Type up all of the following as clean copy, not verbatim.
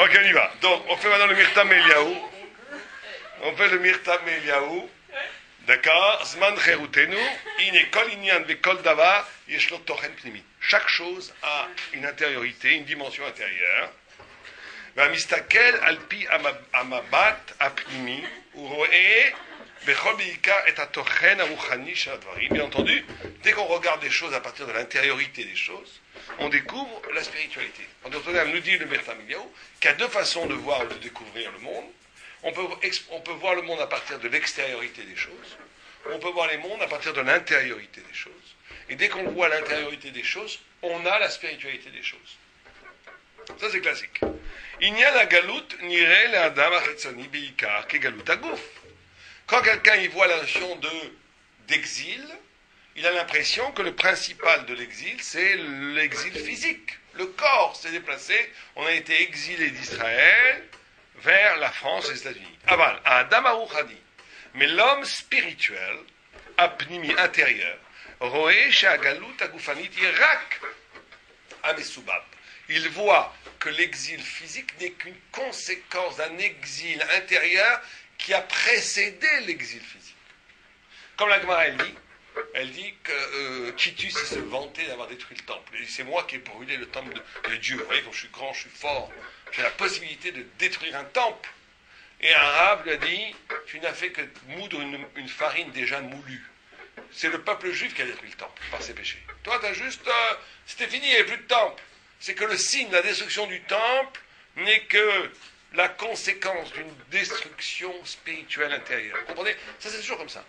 Ok, on y va. Donc, on fait maintenant le Mirtam Eliaou. On fait le Mirtam Eliaou. D'accord? Zman Cherutenu. Ine kol inyan ve kol davar. Yesh lo tochen pnimi. Chaque chose a une intériorité, une dimension intérieure. והמסתכל על פי המבט הפנימי, הוא רואה בכל בעיקר את התוכן הרוחני של הדברים. Bien entendu, dès qu'on regarde des choses à partir de l'intériorité des choses, on découvre la spiritualité. En d'autres termes, nous dit le Mirtam Eliaou qu'il y a deux façons de voir ou de découvrir le monde. On peut voir le monde à partir de l'extériorité des choses. On peut voir les mondes à partir de l'intériorité des choses. Et dès qu'on voit l'intériorité des choses, on a la spiritualité des choses. Ça, c'est classique. Inyan hagalut nireh le'adam hachitzoni beikar kegalut haguf. Quand quelqu'un y voit la notion d'exil, il a l'impression que le principal de l'exil, c'est l'exil physique. Le corps s'est déplacé, on a été exilé d'Israël vers la France et les États-Unis. Aval, Adam Arouchadi. Mais l'homme spirituel, apnimi intérieur, roé she'hagalut hagufanit yirak amesubab. Il voit que l'exil physique n'est qu'une conséquence d'un exil intérieur qui a précédé l'exil physique. Comme la Gemara, elle dit que Titus se vantait d'avoir détruit le temple. Et c'est moi qui ai brûlé le temple de Dieu. Vous voyez, comme je suis grand, je suis fort, j'ai la possibilité de détruire un temple. Et un rave lui a dit, tu n'as fait que moudre une farine déjà moulue. C'est le peuple juif qui a détruit le temple par ses péchés. Toi, tu as juste... c'était fini, il n'y avait plus de temple. C'est que le signe de la destruction du temple n'est que la conséquence d'une destruction spirituelle intérieure. Vous comprenez? Ça, c'est toujours comme ça.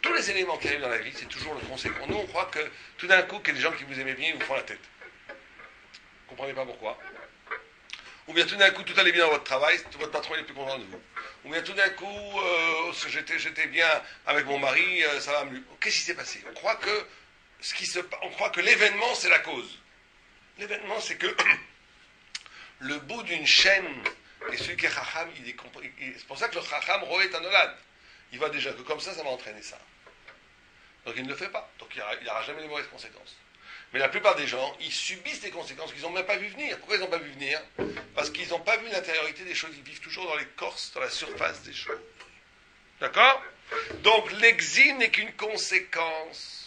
Tous les éléments qui arrivent dans la vie, c'est toujours le conséquent. Nous, on croit que tout d'un coup, qu'il y a des gens qui vous aimaient bien, ils vous font la tête. Vous ne comprenez pas pourquoi? Ou bien tout d'un coup, tout allait bien dans votre travail, votre patron est plus content de vous. Ou bien tout d'un coup, j'étais bien avec mon mari, ça va mieux. Qu'est-ce qui s'est passé? On croit que l'événement, c'est la cause. L'événement, c'est que le bout d'une chaîne, et celui qui est Chacham, c'est pour ça que le Chacham roé tanolad. Il voit déjà que comme ça va entraîner ça. Donc il ne le fait pas. Donc il n'aura jamais les mauvaises conséquences. Mais la plupart des gens, ils subissent des conséquences qu'ils n'ont même pas vu venir. Pourquoi ils n'ont pas vu venir? Parce qu'ils n'ont pas vu l'intériorité des choses. Ils vivent toujours dans l'écorce, dans la surface des choses. D'accord? Donc l'exil n'est qu'une conséquence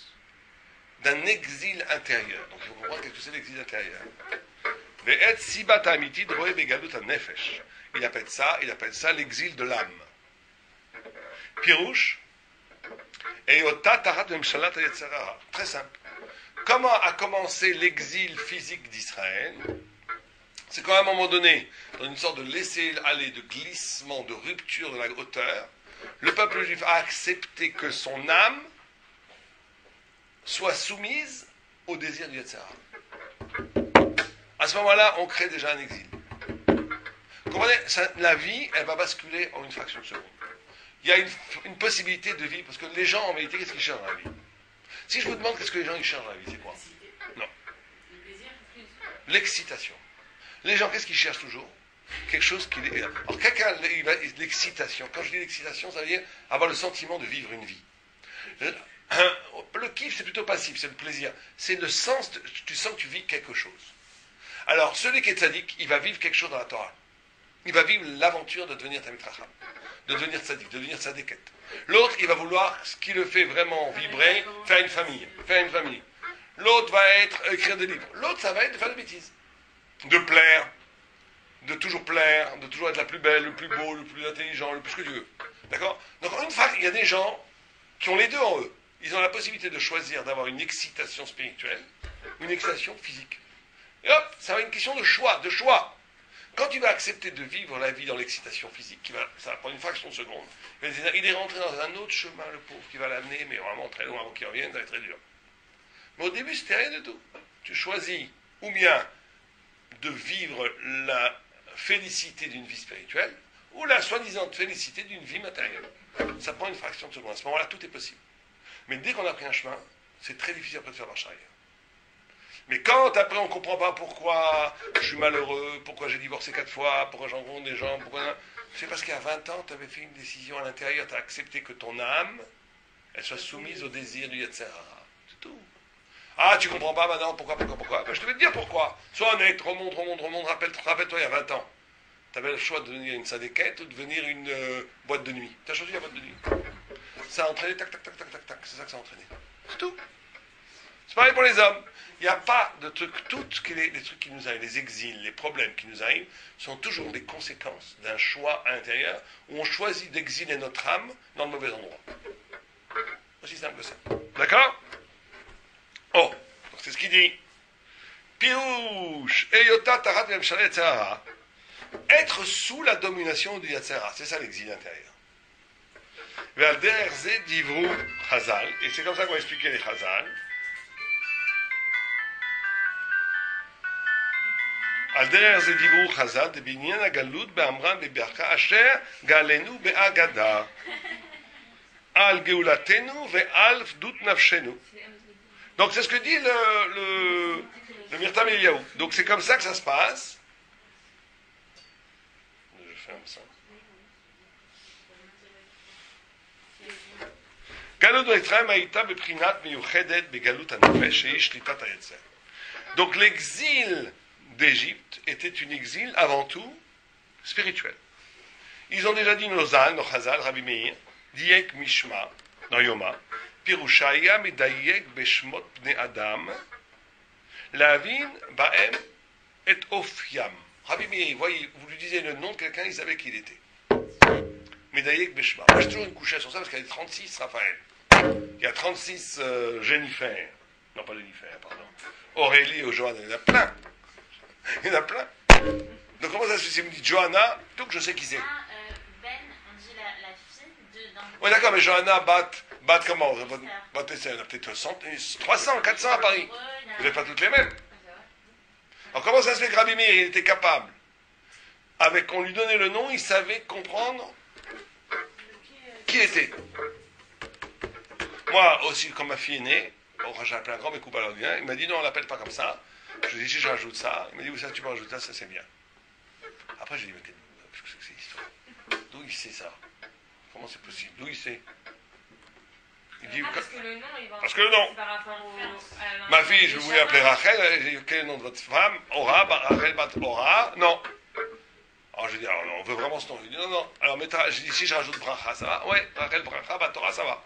d'un exil intérieur. Donc il faut comprendre qu'est-ce que c'est l'exil intérieur. Il appelle ça l'exil de l'âme. Pirouche, très simple. Comment a commencé l'exil physique d'Israël? C'est qu'à un moment donné, dans une sorte de laisser-aller, de glissement, de rupture de la hauteur, le peuple juif a accepté que son âme soit soumise au désir du Yetzer Hara. À ce moment-là, on crée déjà un exil. Vous comprenez? La vie, elle va basculer en une fraction de seconde. Il y a une possibilité de vie, parce que les gens, en réalité, qu'est-ce qu'ils cherchent dans la vie? Si je vous demande qu'est-ce que les gens ils cherchent dans la vie, c'est quoi? Non. L'excitation. Les gens, qu'est-ce qu'ils cherchent toujours? Quelque chose qui... Alors, quelqu'un, l'excitation. Quand je dis l'excitation, ça veut dire avoir le sentiment de vivre une vie. Le kiff, c'est plutôt passif, c'est le plaisir. C'est le sens, tu sens que tu vis quelque chose. Alors, celui qui est tzaddik, il va vivre quelque chose dans la Torah. Il va vivre l'aventure de devenir Talmid Chacham, de devenir tzaddik, de devenir tzaddiket. L'autre, il va vouloir, ce qui le fait vraiment vibrer, faire une famille. L'autre va être écrire des livres. L'autre, ça va être de faire des bêtises. De plaire, de toujours être la plus belle, le plus beau, le plus intelligent, le plus que tu veux. D'accord? Donc, une fois, il y a des gens qui ont les deux en eux. Ils ont la possibilité de choisir d'avoir une excitation spirituelle, une excitation physique. Et hop, ça va être une question de choix, Quand tu vas accepter de vivre la vie dans l'excitation physique, ça va prendre une fraction de seconde, il est rentré dans un autre chemin, le pauvre, qui va l'amener, mais vraiment très loin avant qu'il revienne, ça va être très dur. Mais au début, c'était rien du tout. Tu choisis ou bien de vivre la félicité d'une vie spirituelle, ou la soi-disant félicité d'une vie matérielle. Ça prend une fraction de seconde. À ce moment-là, tout est possible. Mais dès qu'on a pris un chemin, c'est très difficile après de faire marche arrière. Mais quand après on ne comprend pas pourquoi je suis malheureux, pourquoi j'ai divorcé 4 fois, pourquoi j'en rencontre des gens, c'est parce qu'à 20 ans, tu avais fait une décision à l'intérieur, tu as accepté que ton âme, elle soit soumise au désir du Yetzer Hara. C'est tout. Ah, tu comprends pas maintenant, pourquoi ben, je te vais te dire pourquoi. Sois honnête, remonte, rappelle-toi il y a 20 ans. Tu avais le choix de devenir une sadéquette ou de devenir une boîte de nuit. Tu as choisi la boîte de nuit. Ça a entraîné, tac, tac, tac, tac, tac, tac. C'est ça que ça a entraîné. C'est tout. C'est pareil pour les hommes. Il n'y a pas de trucs. Tous les trucs qui nous arrivent, les exils, les problèmes qui nous arrivent, sont toujours des conséquences d'un choix intérieur où on choisit d'exiler notre âme dans le mauvais endroit. Aussi simple que ça. D'accord? Oh, donc c'est ce qu'il dit. Pirouche, Eyota Tarat Memshale Yatzera. Être sous la domination du Yatzera. C'est ça l'exil intérieur. Vers Derze Divrou Chazal. Et c'est comme ça qu'on va expliquer les Chazal. על דרך זה דיברו חז"ל דבעניין הגלות באמרם בברכה אשר גאלנו באגדה על גאולתנו ועל פדות נפשנו. Donc c'est ce que dit le Mirtam Eliyahu. Donc c'est comme ça que ça se passe. Je ferme ça. גלות מצרים הייתה בבחינת מיוחדת בגלות הנפש שהיא שליטת היצר. Donc l'exil d'Égypte était une exil avant tout spirituel. Ils ont déjà dit nos ânes, nos chazal, Rabbi Meir, Diek Mishma, dans Yoma, Pirushaya Medayek Beshmot Bne Adam, Lavin Baem et Ofyam. Rabbi Meir, voyez, vous lui disiez le nom de quelqu'un, il savait qui il était. Medayek Beshma. Moi j'ai toujours une couchée sur ça parce qu'il y a 36 Raphaël. Il y a 36 Jennifer. Non, pas Jennifer, pardon. Aurélie ou Johanna, il y en a plein. Il y en a plein. Donc comment ça se fait si vous me dites Johanna, donc je sais qui c'est. Ben, on dit la fille de... Oui d'accord, mais Johanna, Bat comment Bat il y en a peut-être 300, 400 à Paris. Vous n'êtes pas toutes les mêmes. Alors comment ça se fait que Rabbi Meir, il était capable, avec on lui donnait le nom, il savait comprendre qui il était. Moi aussi, quand ma fille est née, j'ai appelé un grand mécoupe à l'ordinaire, il m'a dit non, on l'appelle pas comme ça. Je lui ai dit, si je rajoute ça, il m'a dit, où ça tu peux rajouter ça, ça c'est bien. Après, j'ai dit, mais qu'est-ce que c'est que cette histoire? D'où il sait ça? Comment c'est possible? D'où il sait? Il dit, parce que le nom, il va... Parce que le nom. Par rapport au... Ma fille, je voulais appeler Rachel, j'ai dit, quel est le nom de votre femme? Ora, Rachel bat Ora, non. Alors j'ai dit, alors non, on veut vraiment ce nom. Il dit, non, non. Alors, j'ai dit, si je rajoute Bracha, ça va? Ouais, Rachel Bracha, bat Ora, ça va.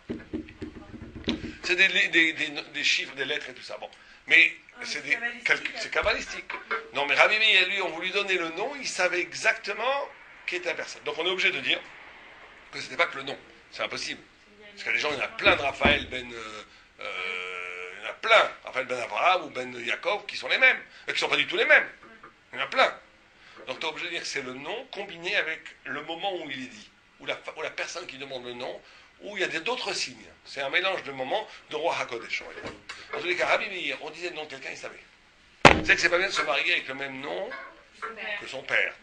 C'est des chiffres, des lettres et tout ça. Bon. Mais c'est kabbalistique. Non, mais Rabbi Meir, lui, on voulait lui donner le nom, il savait exactement qui était la personne. Donc on est obligé de dire que ce n'était pas que le nom. C'est impossible. Parce que les gens, il y en a plein de Raphaël Ben... il y en a plein. Raphaël Ben Abraham ou Ben Yaakov qui sont les mêmes. Et qui ne sont pas du tout les mêmes. Il y en a plein. Donc tu es obligé de dire que c'est le nom combiné avec le moment où il est dit. Ou la personne qui demande le nom, où il y a d'autres signes. C'est un mélange de moments de roi HaKodesh. En tous les cas, Rabbi Meir, on disait le nom de quelqu'un, il savait. C'est que c'est pas bien de se marier avec le même nom que son père.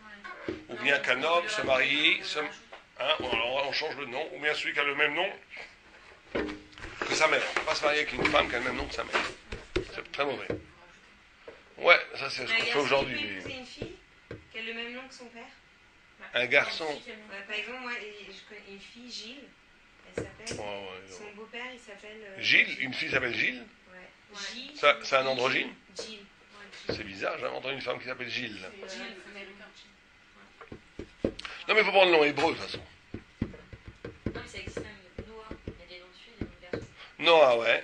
Ou bien qu'un homme se marie, on change le nom, ou bien celui qui a le même nom que sa mère. On ne peut pas se marier avec une femme qui a le même nom que sa mère. C'est très mauvais. Ouais, ça c'est ce qu'on fait aujourd'hui. C'est une fille qui a le même nom que son père. Un garçon. Par exemple, moi, je connais une fille, Gilles. Elle s'appelle. Son beau-père, il s'appelle. Gilles. Une fille s'appelle Gilles. Ouais. Gilles. C'est un androgyne. Gilles. C'est bizarre, j'ai entendu une femme qui s'appelle Gilles. Non mais il faut prendre le nom hébreu de toute façon. Non, mais ça existe même. Noah. Il y a des noms de filles et des noms de garçons. Noah, ouais.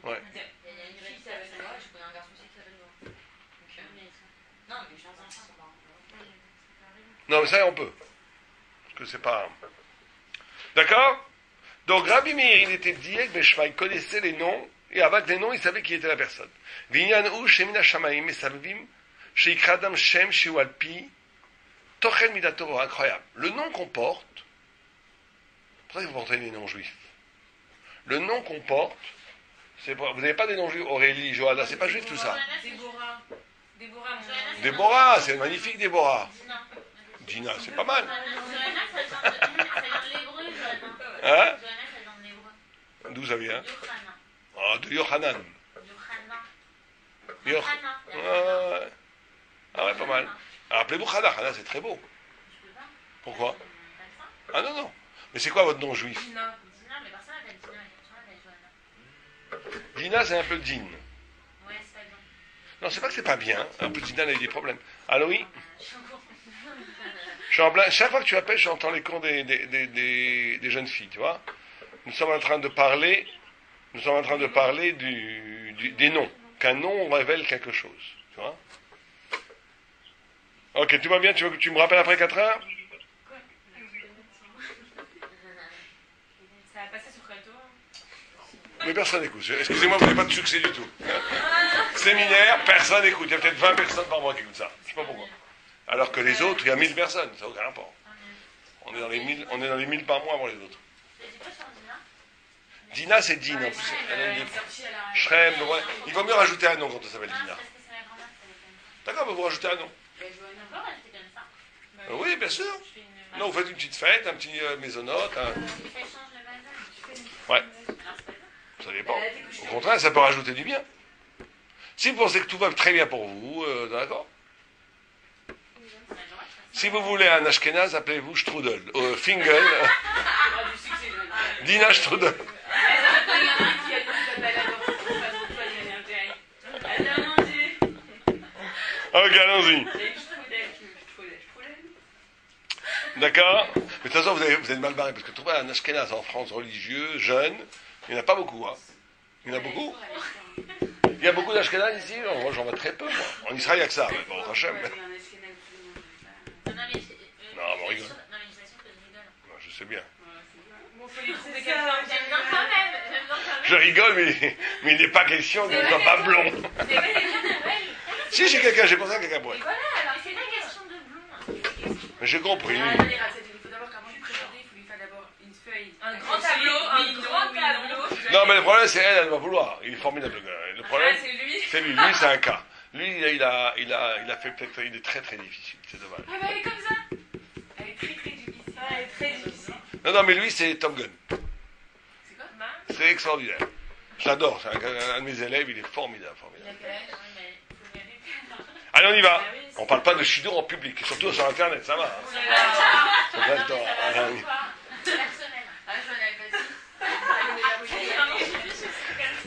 Ouais. Il y a une fille qui s'appelle Noah, je connais un garçon aussi qui s'appelle Noah. Non, mais je pense que Non mais ça on peut. Parce que c'est pas... D'accord? Donc Rabbi Meir, il était diek beshva, il connaissait les noms, et avec les noms, il savait qui était la personne. Vinyan ou shemina shamayim mesavim, sheikradam shem shiwalpi, tochen midatoro, incroyable. Le nom qu'on porte, pour ça que vous portez les noms juifs. Le nom qu'on porte, c'est pas, vous n'avez pas des noms juifs, Aurélie, Johanna, c'est pas juif tout ça. Déborah, c'est magnifique Déborah. Dina, c'est pas mal. Johanna, ça vient de l'hébreu, Johanna. Hein? Johanna, ça vient de l'hébreu. D'où ça vient? Yochana. Ah, de Yohanan. Yochana. Ah ouais, pas mal. Alors appelez-vous Chana, Chana c'est très beau. Pourquoi? Ah non, non. Mais c'est quoi votre nom juif? Dina, mais personne n'appelle Dina, personne n'appelle Johanna. Dina, c'est un peu le djinn. Ouais, c'est pas bien. Non, c'est pas que c'est pas bien. En plus, Dina, elle a eu des problèmes. Allô, oui? Je suis en plein... Chaque fois que tu appelles, j'entends les cons des jeunes filles, tu vois. Nous sommes en train de parler des noms. Qu'un nom révèle quelque chose, tu vois. Ok, tout va bien, tu veux que tu me rappelles après 4 heures? Ça va passer sur Creto. Mais personne n'écoute. Excusez-moi, vous n'avez pas de succès du tout. Séminaire, personne n'écoute. Il y a peut-être 20 personnes par mois qui écoutent ça. Je ne sais pas pourquoi. Alors que les autres, il y a 1000 personnes. Ça n'a aucun rapport. On est dans les 1000 par mois avant les autres. Dina, c'est Dina. En plus, Shrem, il vaut mieux rajouter un nom quand on s'appelle Dina. D'accord, mais vous rajoutez un nom. Oui, bien sûr. Non, vous faites une petite fête, un petit maisonnote. Ouais. Ça dépend. Au contraire, ça peut rajouter du bien. Si vous pensez que tout va très bien pour vous, d'accord. Si vous voulez un Ashkenaz, appelez-vous Strudel. Fingel. Dina Strudel. Ok, allons-y. D'accord. Mais de toute façon, vous êtes mal barré, parce que trouver un Ashkenaz en France religieux, jeune, il n'y en a pas beaucoup. Hein. Il y en a beaucoup. Il y a beaucoup d'Ashkenaz ici. Moi, j'en vois très peu. Moi. En Israël, il n'y a que ça. Mais bon, Hachem. Non, mais on rigole. Non, je sais bien. Je rigole, mais il n'est pas question qu'il ne soit pas blond. Si j'ai quelqu'un, j'ai pensé à quelqu'un pour elle. Voilà, alors c'est une question de blond. J'ai compris. Il faut d'abord qu'avant de présenter, il faut lui faire d'abord une feuille. Un grand tableau. Non, mais le problème, c'est elle va vouloir. Il est formidable. Le problème, c'est lui. C'est lui. Lui, c'est un cas. Lui, il a fait peut-être. Il est très très difficile. C'est dommage. Ah bah elle est comme ça. Elle est très très difficile. Elle est très difficile. Non, mais lui, c'est Top Gun. C'est quoi? C'est extraordinaire. Je l'adore. C'est un de mes élèves. Il est formidable. Allez, on y va. On parle pas de Shidour en public, surtout sur Internet, ça va.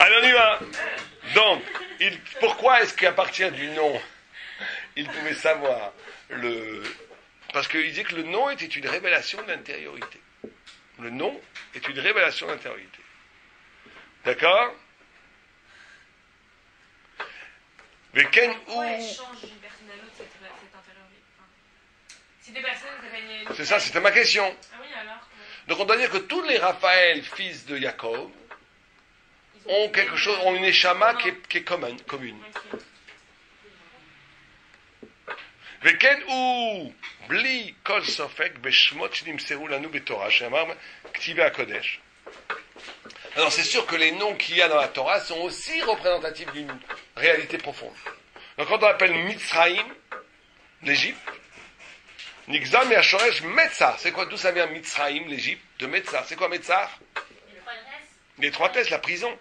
Allez, on y va. Donc, pourquoi est-ce qu'à partir du nom, il pouvait savoir Parce qu'il disait que le nom était une révélation de l'intériorité. Le nom est une révélation de l'intériorité. D'accord? Mais pourquoi elle change d'une personne à l'autre cette intériorité? Si des personnes c'est ça, c'était ma question. Ah oui, alors. Donc on doit dire que tous les Raphaël, fils de Jacob, ont quelque chose, ont une échama qui est commune. וכן הוא בלי כל ספק בשמות שנמסרו לנו בתורה, שאמר כתיבי הקודש. Alors c'est sûr que les noms qu'il y a dans la Torah sont aussi représentatifs d'une réalité profonde. Donc quand on appelle Mitzraïm, l'Égypte, Nixam et Ashoresh Metzar, c'est quoi? D'où ça vient Mitzraïm, l'Égypte? De Metzar. C'est quoi Metzar? L'étroitesse, la prison.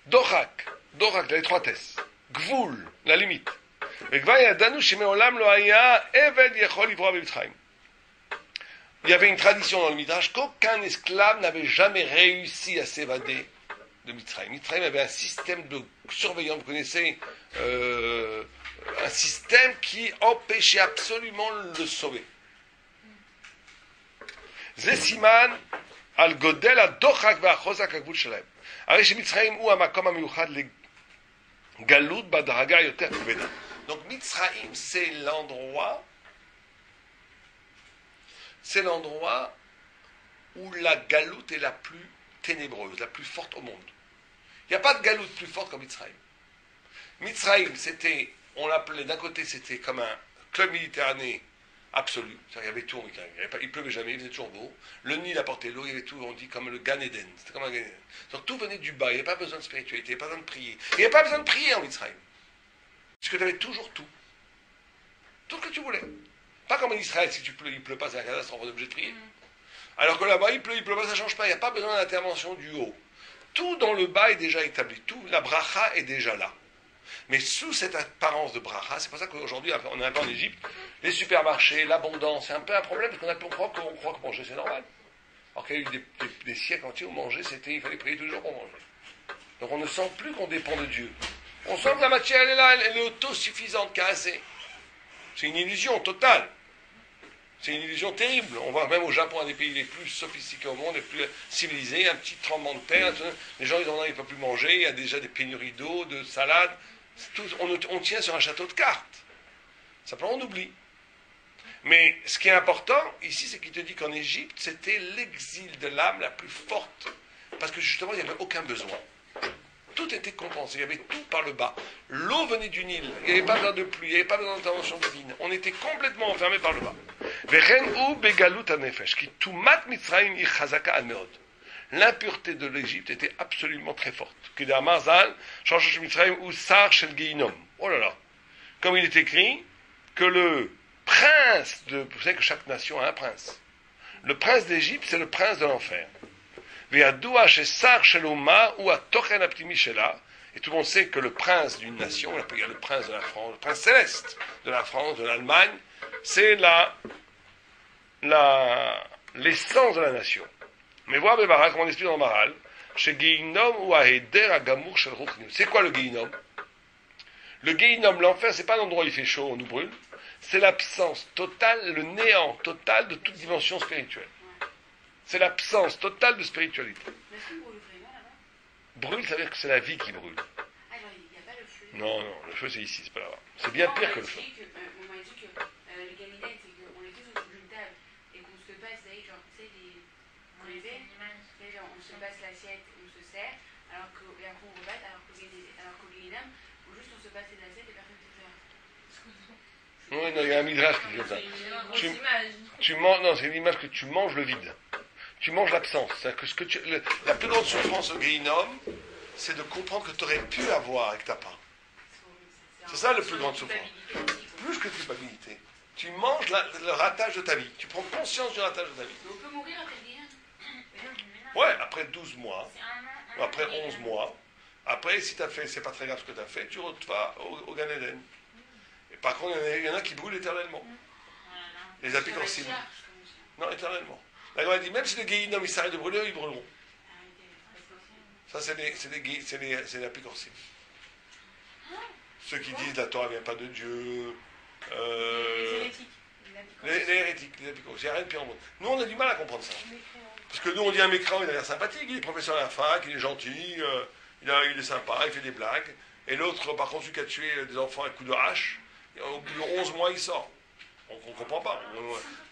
Dorak, l'étroitesse. Gvoul, la limite. Il y avait une tradition dans le Midrash qu'aucun esclave n'avait jamais réussi à s'évader de Mitzrayim. Mitzrayim avait un système de surveillance, vous connaissez, un système qui empêchait absolument de le sauver. Zesiman al godel adochak ve'achozak agvul shalem. הרי שמצרים הוא המקום המיוחד לגלות בדרגה יותר כבדה. Donc Mitzrayim, c'est l'endroit où la galoute est la plus ténébreuse, la plus forte au monde. Il n'y a pas de galoute plus forte que Mitzrayim. Mitzrayim, c'était, on l'appelait d'un côté, c'était comme un club méditerranéen absolu. Il y avait tout, il pleuvait jamais, il faisait toujours beau. Le Nil apportait l'eau, il y avait tout, on dit comme le Gan Eden. C'était comme un Gan Eden. Donc tout venait du bas, il n'y avait pas besoin de spiritualité, il n'y avait pas besoin de prier. Il n'y avait pas besoin de prier en Mitzrayim. Parce que tu avais toujours tout. Tout ce que tu voulais. Pas comme en Israël, si il pleut pas, c'est un catastrophe, on est obligé de prier. Alors que là-bas, il pleut pas, ça ne change pas, il n'y a pas besoin d'intervention du haut. Tout dans le bas est déjà établi, tout, la bracha est déjà là. Mais sous cette apparence de bracha, c'est pour ça qu'aujourd'hui, on est un peu en Égypte, les supermarchés, l'abondance, c'est un peu un problème, parce qu'on croit que manger c'est normal. Alors qu'il y a eu des siècles entiers où manger, il fallait prier tous les jours pour manger. Donc on ne sent plus qu'on dépend de Dieu. On sent que la matière, elle est là, elle est autosuffisante, qu'il y a assez. C'est une illusion totale. C'est une illusion terrible. On voit même au Japon, un des pays les plus sophistiqués au monde, les plus civilisés, un petit tremblement de terre, les gens ils ne peuvent plus manger, il y a déjà des pénuries d'eau, de salade. On tient sur un château de cartes. Simplement on oublie. Mais ce qui est important ici, c'est qu'il te dit qu'en Égypte, c'était l'exil de l'âme la plus forte. Parce que justement, il n'y avait aucun besoin. Tout était compensé, il y avait tout par le bas. L'eau venait du Nil, il n'y avait pas besoin de pluie, il n'y avait pas besoin d'intervention divine. On était complètement enfermé par le bas. L'impureté de l'Égypte était absolument très forte. Oh là là. Comme il est écrit que le prince de... Vous savez que chaque nation a un prince. Le prince d'Égypte, c'est le prince de l'enfer. Et tout le monde sait que le prince d'une nation, il y a le prince de la France, le prince céleste de la France, de l'Allemagne, c'est l'essence de la nation. Mais voir Bébara, comme on explique dans le Maral, chez Guéinom ou Aheder Agamour Shel Ruchnim. C'est quoi le Guéinom? Le Guéinom, l'enfer, c'est pas l'endroit où il fait chaud, on nous brûle, c'est l'absence totale, le néant total de toute dimension spirituelle. C'est l'absence totale de spiritualité. Le feu brûle vraiment là-bas? Brûle, ça veut dire que c'est la vie qui brûle. Ah, genre, il n'y a pas le feu. Non, le feu c'est ici, c'est pas là-bas. C'est bien pire que le feu. On m'a dit que le gaminette, c'est qu'on était sur une table et qu'on se passe, genre, tu sais, on les fait, genre, on se passe l'assiette, on se sert, alors qu'après on rebatte, alors qu'au Guéhinam, où juste on se passe les assiettes et personne ne se sert. Oui, non, il y a un midrash qui dit comme ça. Non, c'est une image que tu manges le vide. Tu manges l'absence. C'est-à-dire que la plus grande souffrance au Guéhinom, c'est de comprendre que tu aurais pu avoir avec ta part. C'est ça le plus grande souffrance. Plus que culpabilité. Tu manges le ratage de ta vie. Tu prends conscience du ratage de ta vie. Mais on peut mourir après le Guéhinam. Ouais, après 12 mois, ou après 11 mois. Après, si tu as fait, c'est pas très grave ce que tu as fait, tu vas au Gan Eden. Et par contre, il y en a qui brûlent éternellement. Les apicorcimes. Non, éternellement. La Gemara dit, même si le Guéhinom il s'arrête de brûler, ils brûleront. Ça, c'est les apicorcimes. Ceux qui disent la Torah ne vient pas de Dieu. Les hérétiques, les apicorcimes. Il n'y a rien de pire au monde. Nous, on a du mal à comprendre ça. Parce que nous, on dit un mécréant, il a l'air sympathique, il est professeur à la fac, il est gentil, il est sympa, il fait des blagues. Et l'autre, par contre, celui qui a tué des enfants à coups de hache, au bout de 11 mois, il sort. On ne comprend pas.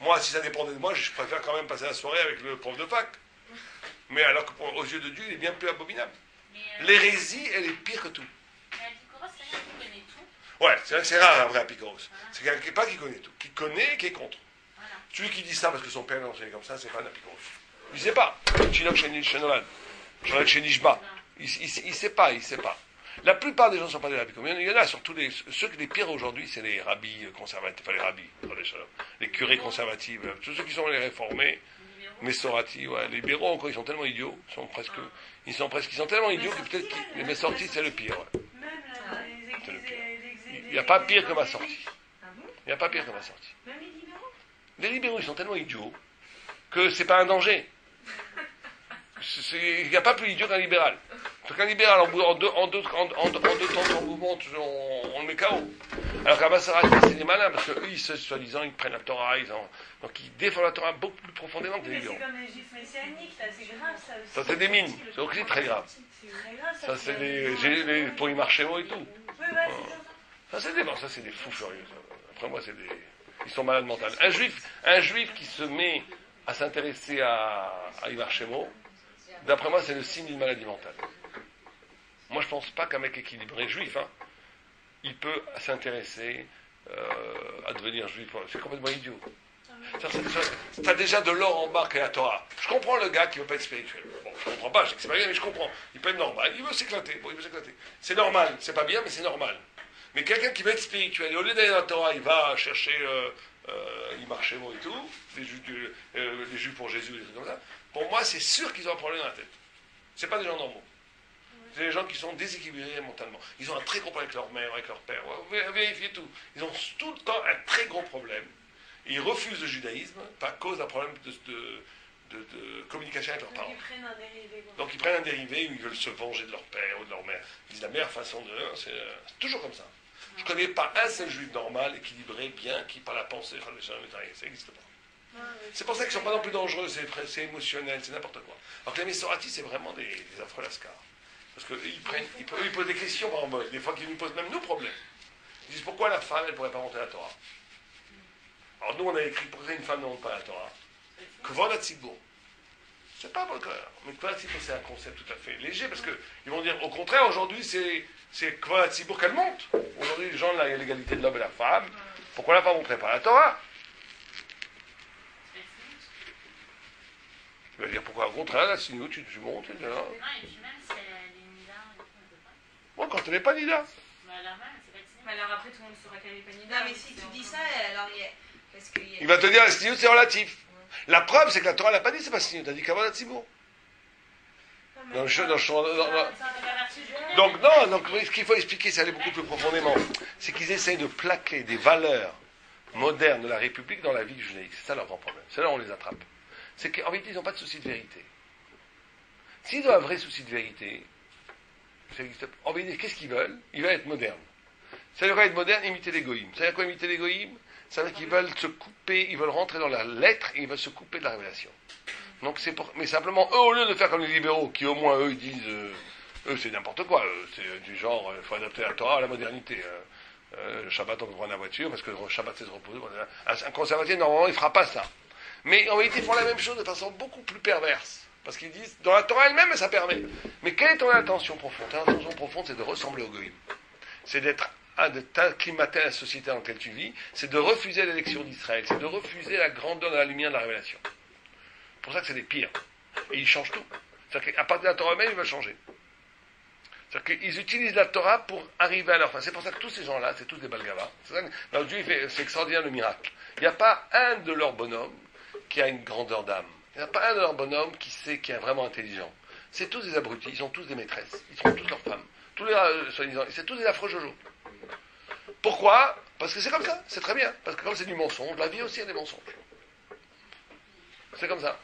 Moi, si ça dépendait de moi, je préfère quand même passer la soirée avec le prof de fac. Mais alors qu'aux yeux de Dieu, il est bien plus abominable. L'hérésie, elle est pire que tout. Mais Apicoros, c'est quelqu'un qui connaît tout. Ouais, c'est vrai que c'est rare un vrai Apicoros. C'est quelqu'un pas qui connaît tout, qui connaît et qui est contre. Voilà. Celui qui dit ça parce que son père l'a enseigné comme ça, c'est pas un Apicoros. Il ne sait pas. Chinook Shenolan, Chinook Shenishba. Il ne sait pas. La plupart des gens ne sont pas des rabbis. Il y en a, surtout ceux qui les pires aujourd'hui, c'est les rabbis conservatifs, enfin les rabbis, les curés conservatifs, tous ceux qui sont les réformés, Messorati, ouais, les libéraux encore, ils sont tellement idiots, ils sont tellement idiots que peut-être que les Messorati, c'est le pire. Ouais. Même les églises. Il n'y a pas pire que ma sortie. Ah bon? Il n'y a pas pire que ma sortie. Même les libéraux? Les libéraux, ils sont tellement idiots que c'est pas un danger. Il n'y a pas plus idiot qu'un libéral. Donc un libéral, en deux temps de mouvement, on le met KO. Alors qu'un Maserati, c'est des malins, parce qu'eux, soi-disant, ils prennent la Torah, donc ils défendent la Torah beaucoup plus profondément que les Mais libéraux. c'est comme les juifs messianiques, là, c'est grave ça aussi. Ça, c'est des mines, c'est aussi très grave. C'est très grave ça. Ça, c'est les pour y marcher et tout. Oui, bah, c'est ça. Ça, c'est des fous furieux. Ça. Après, moi, ils sont malades mentales. Un juif qui se met à s'intéresser à Ivar Shemo, d'après moi, c'est le signe d'une maladie mentale. Moi, je ne pense pas qu'un mec équilibré, juif, il peut s'intéresser à devenir juif. C'est complètement idiot. Tu as déjà de l'or en bas qu'est la Torah. Je comprends le gars qui ne veut pas être spirituel. Bon, je ne comprends pas, je sais que c'est pas bien, mais je comprends. Il peut être normal, il veut s'éclater. Bon, il veut s'éclater. C'est normal, c'est pas bien, mais c'est normal. Mais quelqu'un qui veut être spirituel, et au lieu d'aller dans la Torah, il va chercher il marche et tout, les juifs pour Jésus, des trucs comme ça. Pour moi, c'est sûr qu'ils ont un problème dans la tête. C'est pas des gens normaux. C'est des gens qui sont déséquilibrés mentalement. Ils ont un très gros problème avec leur mère, avec leur père. Vérifiez tout. Ils ont tout le temps un très gros problème. Ils refusent le judaïsme par cause d'un problème de communication avec leurs Donc parents. ils prennent un dérivé. Quoi. Donc ils prennent un dérivé où ils veulent se venger de leur père ou de leur mère. Ils disent la meilleure façon de... C'est toujours comme ça. Je ne connais pas un seul juif normal, équilibré, bien, qui par la pensée, ça n'existe pas. C'est pour ça qu'ils ne sont pas non plus dangereux, c'est émotionnel, c'est n'importe quoi. Alors que les Messorati, c'est vraiment des affreux lascars. Parce qu'eux, ils posent des questions, par exemple, des fois qu'ils nous posent même nous problèmes. Ils disent pourquoi la femme, elle ne pourrait pas monter la Torah. Alors nous, on a écrit pourquoi une femme ne monte pas la Torah. Kvod HaTzibur. C'est pas votre cœur. Mais Kvod HaTzibur, c'est un concept tout à fait léger, parce qu'ils vont dire, au contraire, aujourd'hui, c'est Kvod HaTzibur qu'elle monte. Aujourd'hui, les gens, il y a l'égalité de l'homme et de la femme. Pourquoi la femme ne monterait pas la Torah? Tu vas dire pourquoi au contraire, la sinou, tu montes, et là. Non, et puis même, c'est les Nida, on peut pas. Bon, quand elle n'est pas Nida. Bah, alors même, c'est pas de Mais alors après, tout le monde saura qu'elle est pas Nida. Non, mais si tu dis ça, alors il y a... Parce qu'il y a... Il va te dire la sinou, c'est relatif. La preuve, c'est que la Torah n'a pas dit c'est pas sinou, t'as dit Kvod HaTzibur. Donc non, ce qu'il faut expliquer, c'est aller beaucoup plus profondément. C'est qu'ils essayent de plaquer des valeurs modernes de la République dans la vie judaïque. C'est ça leur grand problème. C'est là où on les attrape. C'est qu'en vérité, ils n'ont pas de souci de vérité. S'ils ont un vrai souci de vérité, en vérité, qu'est-ce qu'ils veulent? Ils veulent être modernes. Ça veut dire être moderne, imiter les goïms. Ça veut dire quoi imiter les goïms? Ça veut dire qu'ils veulent se couper, ils veulent rentrer dans la lettre et ils veulent se couper de la révélation. Donc mais simplement, eux, au lieu de faire comme les libéraux, qui au moins, eux, ils disent, eux, c'est n'importe quoi, c'est du genre, il faut adapter la Torah à la modernité. Le Shabbat, on peut prendre la voiture, parce que le Shabbat, c'est se reposer. Un conservateur, normalement, il ne fera pas ça. Mais en réalité, ils font la même chose de façon beaucoup plus perverse. Parce qu'ils disent, dans la Torah elle-même, ça permet. Mais quelle est ton intention profonde? Ton intention profonde, c'est de ressembler au goïm. C'est de t'acclimater à la société dans laquelle tu vis. C'est de refuser l'élection d'Israël. C'est de refuser la grandeur de la lumière de la révélation. C'est pour ça que c'est des pires. Et ils changent tout. C'est-à-dire qu'à partir de la Torah même, ils veulent changer. C'est-à-dire qu'ils utilisent la Torah pour arriver à leur fin. C'est pour ça que tous ces gens-là, c'est tous des Balgavas. C'est Dieu, c'est extraordinaire le miracle. Il n'y a pas un de leurs bonhommes qui a une grandeur d'âme. Il n'y a pas un de leurs bonhommes qui est vraiment intelligent. C'est tous des abrutis, ils ont tous des maîtresses. Ils sont tous leurs femmes. Tous les soi-disant. C'est tous des affreux jojo. Pourquoi? Parce que c'est comme ça. C'est très bien. Parce que comme c'est du mensonge, la vie aussi a des mensonges. C'est comme ça.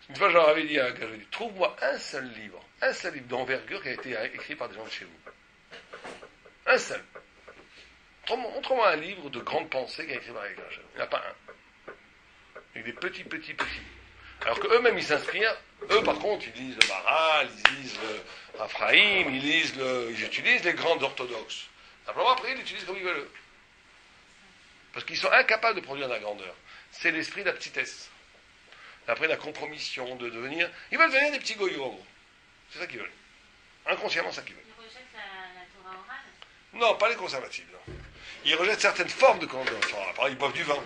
Une fois, je leur avais dit à un gars, trouve-moi un seul livre d'envergure qui a été écrit par des gens de chez vous. Un seul. Montre-moi un livre de grande pensée qui a été écrit par les gens. Il n'y en a pas un. Il y a des petits. Alors qu'eux-mêmes, ils s'inspirent. Eux, par contre, ils lisent le Maral, ils lisent le Raphaïm, ils utilisent les grandes orthodoxes. Simplement, après, ils l'utilisent comme ils veulent. Parce qu'ils sont incapables de produire de la grandeur. C'est l'esprit de la petitesse. Après, la compromission, de devenir... Ils veulent devenir des petits goyos, en gros. C'est ça qu'ils veulent. Inconsciemment, c'est ça qu'ils veulent. Ils rejettent la Torah orale? Non, pas les conservatifs, non. Ils rejettent certaines formes de Torah. Par exemple, ils boivent du vin.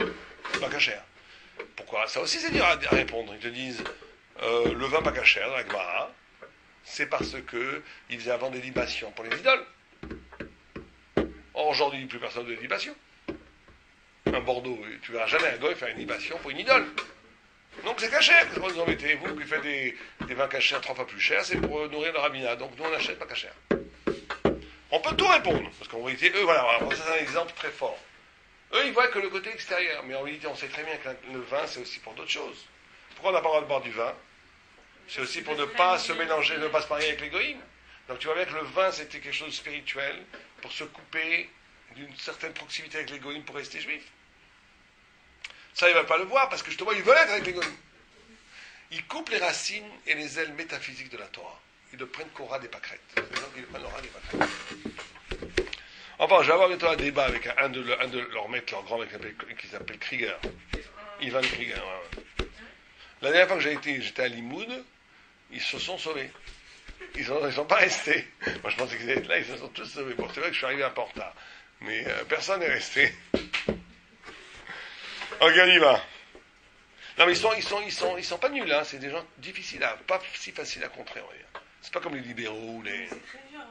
C'est pas cachère. Pourquoi? Ça aussi, c'est dur à répondre. Ils te disent, le vin pas cachère, dans la Gemara, c'est parce que ils faisaient avant des libations pour les idoles. Or, aujourd'hui, plus personne ne fait de libation. Un Bordeaux, tu verras jamais un goy faire une libation pour une idole. Donc c'est cachère. Qu'est-ce que vous embêtez? Vous qui faites des vins cachers 3 fois plus chers, c'est pour nourrir le rabbinat. Donc nous on achète pas cachère. On peut tout répondre. Parce qu'en réalité, eux, voilà, ça c'est un exemple très fort. Eux, ils voient que le côté extérieur. Mais en réalité, on sait très bien que le vin, c'est aussi pour d'autres choses. Pourquoi on n'a pas le droit de boire du vin? C'est aussi pour ne pas se mélanger, ne pas se marier avec les goïms. Donc tu vois bien que le vin, c'était quelque chose de spirituel pour se couper d'une certaine proximité avec les goïms pour rester juif. Ça, ils ne veulent pas le voir, parce que justement, ils veulent être avec les goïms. Ils coupent les racines et les ailes métaphysiques de la Torah. Ils ne prennent qu'au ras des pâquerettes. C'est les gens qui prennent au ras des pâquerettes. Enfin, je vais avoir bientôt un débat avec un de leurs maîtres, leur grand maître, qui s'appelle Krieger. Ivan Krieger. Ouais. La dernière fois que j'étais à Limoud, ils se sont sauvés. Ils sont pas restés. Moi, je pensais qu'ils étaient là, ils se sont tous sauvés. Bon, c'est vrai que je suis arrivé un peu en retard. Mais personne n'est resté. Ok, on y va. Non, mais ils sont pas nuls, hein. C'est des gens difficiles pas si faciles à contrer, on va dire. C'est pas comme les libéraux ou les... C'est très dur,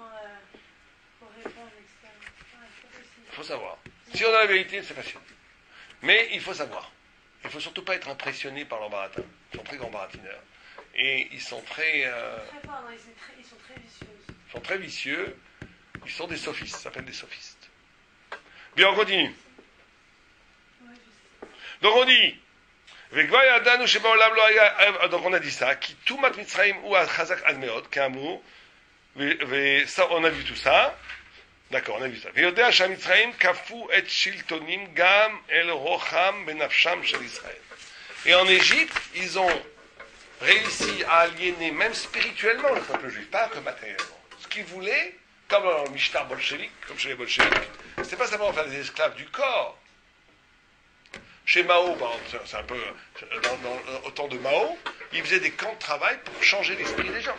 pour répondre, etc. Il faut savoir. Si on a la vérité, c'est facile. Mais il faut savoir. Il ne faut surtout pas être impressionné par leur baratin. Ils sont très grands baratineurs. Et ils sont très... Très fort, non, ils sont très vicieux. Ils sont très vicieux. Ils sont des sophistes. Ça s'appelle des sophistes. Bien, on continue. Ouais, Donc on dit, Donc on a dit ça, qui tout mat Mitzrayim ou Chazak Admeot, Kamou, ça on a vu tout ça, d'accord, on a vu ça. Ve'yodea shamitzrayim kafu et shiltonim gam el rocham benafsham shel Israël. Et en Égypte, ils ont réussi à aliéner, même spirituellement, le peuple juif, pas que matériellement. Ce qu'ils voulaient, comme dans le Mishtar bolchevique, comme chez les bolcheviques, c'était pas simplement faire des esclaves du corps. Chez Mao, par exemple, c'est un peu au temps de Mao, ils faisaient des camps de travail pour changer l'esprit des gens.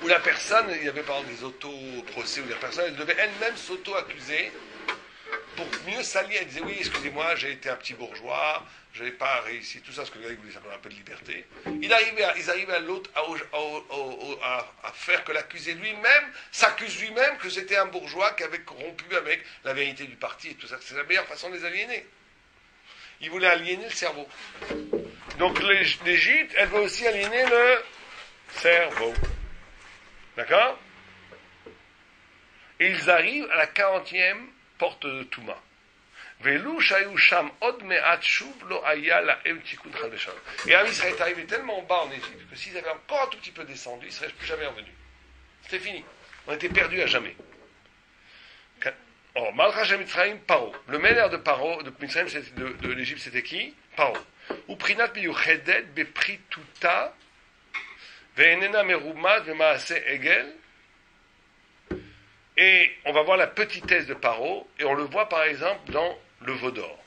Où la personne, il y avait par exemple des auto-procès, où la personne, elle devait elle-même s'auto-accuser pour mieux s'allier. Elle disait, oui, excusez-moi, j'ai été un petit bourgeois, je n'ai pas réussi, tout ça, parce que le gars, il voulait simplement un peu de liberté. Ils arrivaient à l'autre à faire que l'accusé lui-même s'accuse lui-même que c'était un bourgeois qui avait corrompu avec la vérité du parti et tout ça. C'est la meilleure façon de les aliéner. Ils voulaient aliéner le cerveau. Donc l'Égypte, elle veut aussi aliéner le cerveau. D'accord? Et ils arrivent à la 40e porte de Touma. Et Am Israël est arrivé tellement bas en Égypte que s'ils avaient encore un tout petit peu descendu, ils ne seraient plus jamais revenus. C'était fini. On était perdus à jamais. Oh, Malchach Mitzrayim, Paro. Le meneur de Paro, de Mitzrayim, de l'Égypte, c'était qui? Paro. Ou Prinat Miyuchedet, Beprituta, Ve'enena Merumad, Ve'maase Egel. Et on va voir la petitesse de Paro, et on le voit par exemple dans le veau d'or.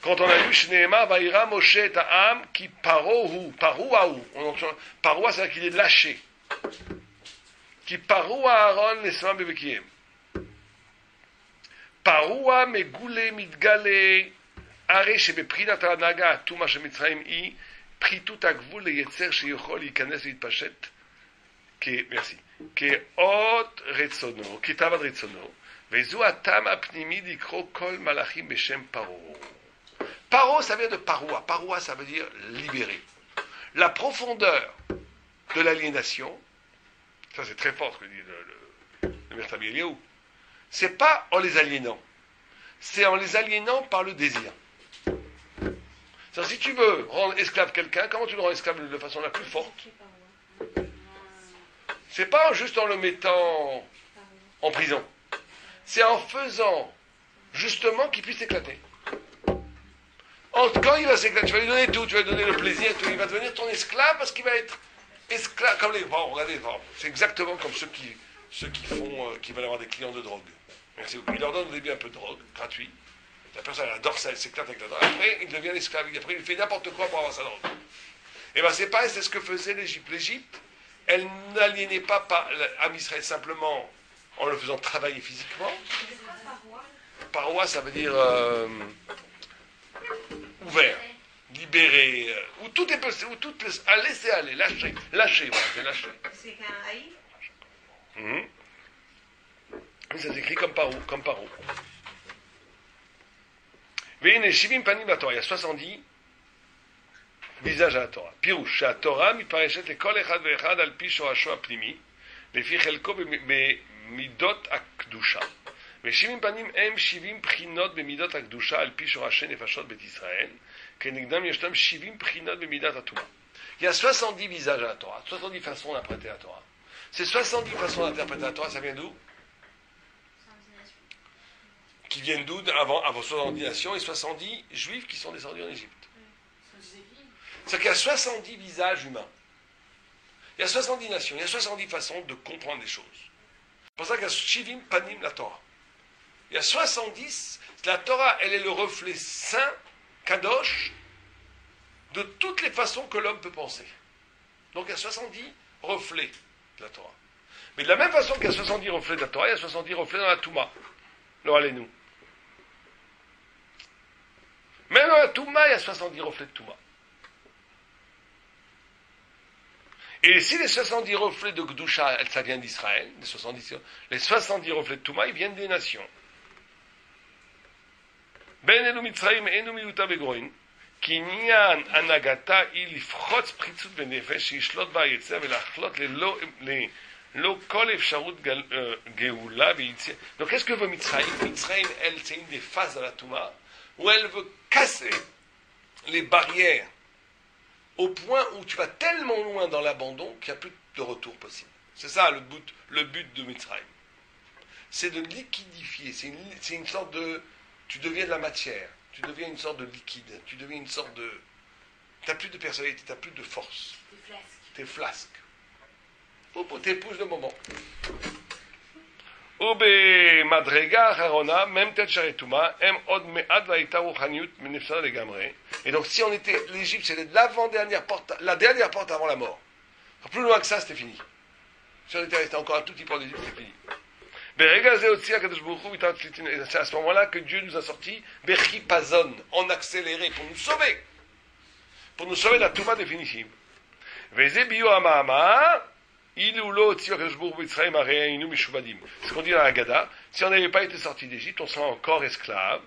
Quand on a lu Shneema, Vaïra Moshe Ta'am, qui Paro Paroaou. Paroa, c'est-à-dire qu'il est lâché. Qui Paroa Aaron, les Sama Bebekiem. Paroa Megoule Midgale, Are Shebeprinat Anaga, Tuma Shemitzraim I, Pritut Agvul le Yetzer Sheyochol Yikanes Yitpashet. Merci. Keot Retsono, Kitavad Retsono, Vezu Atam Apnimi Dikro Kol Malachim Beshem Paro. Paro, ça vient de paroa. Paroa, ça veut dire libérer. La profondeur de l'aliénation, ça c'est très fort ce que dit le Mirtam Eliyahu, c'est pas en les aliénant, c'est en les aliénant par le désir. C'est-à-dire, si tu veux rendre esclave quelqu'un, comment tu le rends esclave de façon la plus forte? C'est pas juste en le mettant en prison. C'est en faisant justement qu'il puisse s'éclater. Quand il va s'éclater, tu vas lui donner tout, tu vas lui donner le plaisir, tout, il va devenir ton esclave parce qu'il va être esclave, comme les vents, regardez, c'est exactement comme ceux qui veulent avoir des clients de drogue. Merci beaucoup. Il leur donne au début un peu de drogue, gratuit. La personne elle adore ça, elle s'éclate avec la drogue. Après, il devient l'esclave. Après, il fait n'importe quoi pour avoir sa drogue. Et bien, c'est pareil, c'est ce que faisait l'Égypte. L'Égypte, elle n'aliénait pas Am Israël simplement en le faisant travailler physiquement. Paroa, ça veut dire ouvert, libéré, où tout est possible, où tout à laisser aller, lâcher, voilà, c'est lâcher. C'est qu'un haï. Ça s'écrit comme paro. Veine Shivim Panim la Torah, il y a 70 visages à la Torah. Pirouche, à la Torah, mi parechet le kol echad ve'echad al pi shoasho apnimi, lefi chelko b'midot akdusha. ושבעים פנים הם 70 בחינות במידות הקדושה על פי שורשי נפשות בית ישראל, כנגדם ישנם 70 בחינות במידת הטומאה. Il y a 70 visages à la Torah, 70 façons d'interpréter la Torah. Ces 70 façons d'interpréter la Torah, ça vient d'où? Qui viennent d'où avant 70 nations et 70 juifs qui sont descendus en Égypte. C'est-à-dire qu'il y a 70 visages humains. Il y a 70 nations, il y a 70 façons de comprendre les choses. C'est pour ça qu'il y a Shivim Panim la Torah. Il y a 70, la Torah, elle est le reflet saint, kadosh, de toutes les façons que l'homme peut penser. Donc il y a 70 reflets de la Torah. Mais de la même façon qu'il y a 70 reflets de la Torah, il y a 70 reflets dans la Touma. Alors allez-nous. Même dans la Touma, il y a 70 reflets de Touma. Et si les 70 reflets de Gdusha, ça vient d'Israël, les 70 reflets de Touma, ils viennent des nations. Ben elu Mitzrayim enu miuta begoin, ki inyan anagata il ifchotz pritzut benefesh, yishlot vayetzer velachlot lo kol efsharut geoula v'yitzia. Donc qu'est-ce que veut Mitzrayim? Mitzrayim, elle, c'est une des phases de la Touma, où elle veut casser les barrières au point où tu vas tellement loin dans l'abandon qu'il n'y a plus de retour possible. C'est ça le but de Mitzrayim. C'est de liquidifier, c'est une sorte de... Tu deviens de la matière, tu deviens une sorte de liquide, tu deviens une sorte de... Tu n'as plus de personnalité, tu n'as plus de force. T'es flasque. T'es pousse de moment. Obe madrega harona, même tel charetuma, em od me'ad vaïta ruchaniut menefsana legamre. Et donc si on était, l'Égypte c'est l'avant-dernière porte, la dernière porte avant la mort. Plus loin que ça, c'était fini. Si on était resté encore un tout petit peu en Égypte, c'était fini. C'est à ce moment-là que Dieu nous a sortis Bechipazon, en accéléré, pour nous sauver. Pour nous sauver de la Touma définitive. C'est ce qu'on dit dans la Haggadah. Si on n'avait pas été sorti d'Égypte, on serait encore esclave.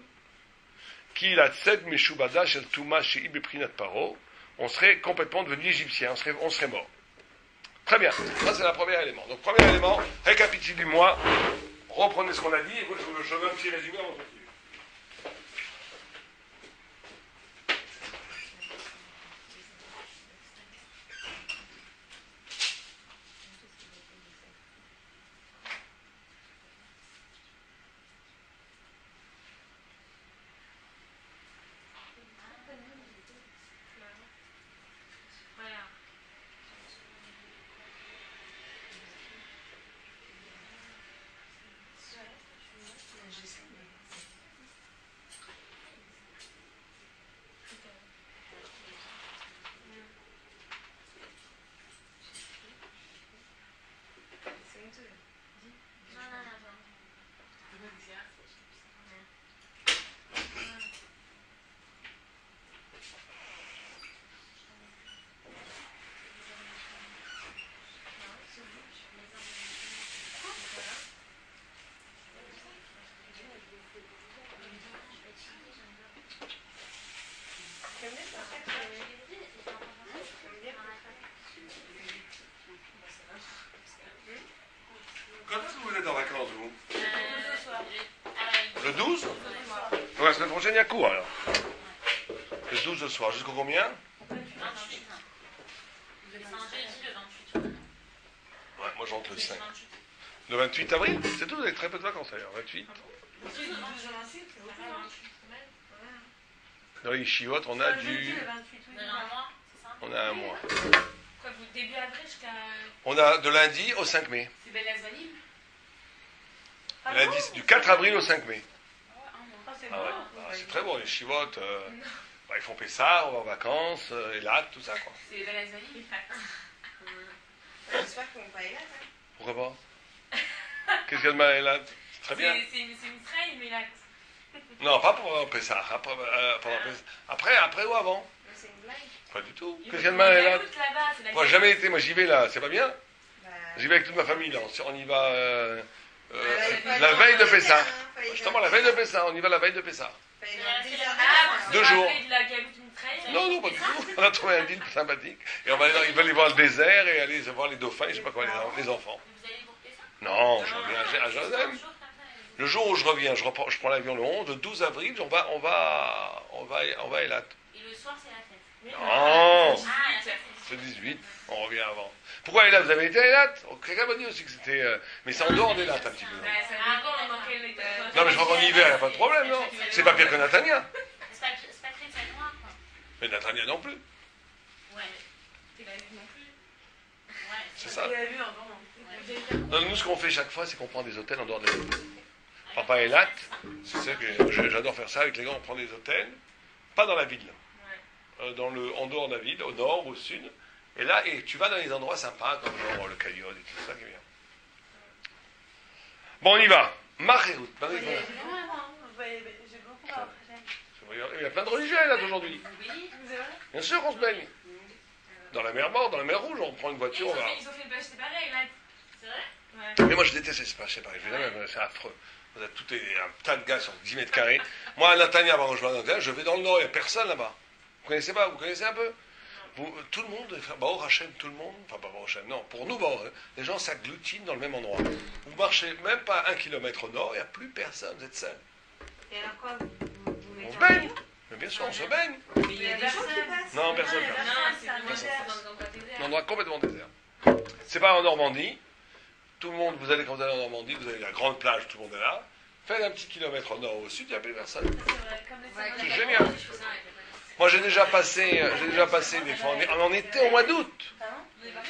On serait complètement devenu égyptien, on serait mort. Très bien, ça c'est le premier élément. Donc premier élément, récapitulez-moi, reprenez ce qu'on a dit, et moi je veux un petit résumé avant de continuer. Quand est-ce que vous êtes en vacances, vous? Le 12? Ouais, la semaine prochaine, il y a cours, alors. Le 12 de soir, jusqu'au combien? Ouais, moi je rentre le 5. Le 28 avril? C'est tout, vous avez très peu de vacances, d'ailleurs. 28. Dans les chiottes, on a du... On a un mois. Quoi, début avril jusqu'à... On a de lundi au 5 mai. C'est Belle Asvanime? Lundi, c'est du 4 avril au 5 mai. C'est Ah ouais. C'est très bon, les chivotes, ils font Pessah, on va en vacances, Elat, tout ça, quoi. C'est Belle Asvanime? J'espère qu'on va y aller. Pourquoi pas? Qu'est-ce qu'il y a de mal à Elat? C'est très bien. C'est Mitzrayim, mais là... Non, pas pour Pessah. Après ou avant? C'est une blague. Pas du tout. Qu'est-ce qu'il y a de mal à Elat? Moi, j'ai jamais été, moi j'y vais là, c'est pas bien? J'y vais avec toute ma famille, là. On y va la veille de Pessah. Justement, la veille de Pessah, on y va la veille de Pessah. 2 jours. Non, pas du tout. On a trouvé un deal sympathique. Et on va aller, ils veulent aller voir le désert et aller voir les dauphins, je sais pas quoi, les enfants. Non, je reviens à Jérusalem. Le jour où je reviens, je prends l'avion le 11, le 12 avril, on va à Elat. Et le soir, c'est la fête. Non, c'est 18, on revient avant. Pourquoi Elat? Vous avez été à Elat? Quelqu'un m'a dit aussi que c'était... mais c'est en dehors d'Elat un petit peu. Non, mais je crois qu'en hiver, il n'y a pas de problème, non? C'est pas pire que Natania. C'est pas très très loin, quoi. Mais Natania non plus. Ouais. T'es pas vu non plus. Ouais. C'est ça. Non, nous, ce qu'on fait chaque fois, c'est qu'on prend des hôtels en dehors des villes. Papa Elat, c'est ça que j'adore faire ça avec les gars, on prend des hôtels, pas dans la ville, en dehors de la ville, au nord, au sud. Et là, tu vas dans les endroits sympas, comme genre le Caillot et tout ça qui est bien. Bon, on y va. Maréout. J'ai beaucoup Il y a plein de religieux là aujourd'hui. Oui. Bien sûr qu'on se baigne. Dans la mer Morte, dans la mer Rouge, on prend une voiture, on va. Ils ont fait le pêche séparé, là. C'est vrai? Mais moi je déteste ces espaces séparés. C'est affreux. Vous avez un tas de gars sur 10 mètres carrés. Moi à Natania, avant que je vais à Natania, je vais dans le nord, il n'y a personne là-bas. Vous connaissez pas? Vous connaissez un peu? Tout le monde, Baruch Hashem, tout le monde, enfin pas Baruch Hashem, non, pour nous, les gens s'agglutinent dans le même endroit. Vous marchez même pas 1 kilomètre au nord, il n'y a plus personne, vous êtes seuls. Et alors quoi, vous On mettez se en baigne. maillot? Mais bien sûr, on se baigne. Mais il y a des gens qui passent. Non, personne. Non, c'est un dans désert. Un endroit complètement désert. C'est pas en Normandie. Tout le monde, quand vous allez en Normandie, vous avez la grande plage, tout le monde est là. Faites un petit kilomètre au nord ou au sud, il n'y a plus personne. C'est génial. Moi, j'ai déjà passé des fois, en été, au mois d'août.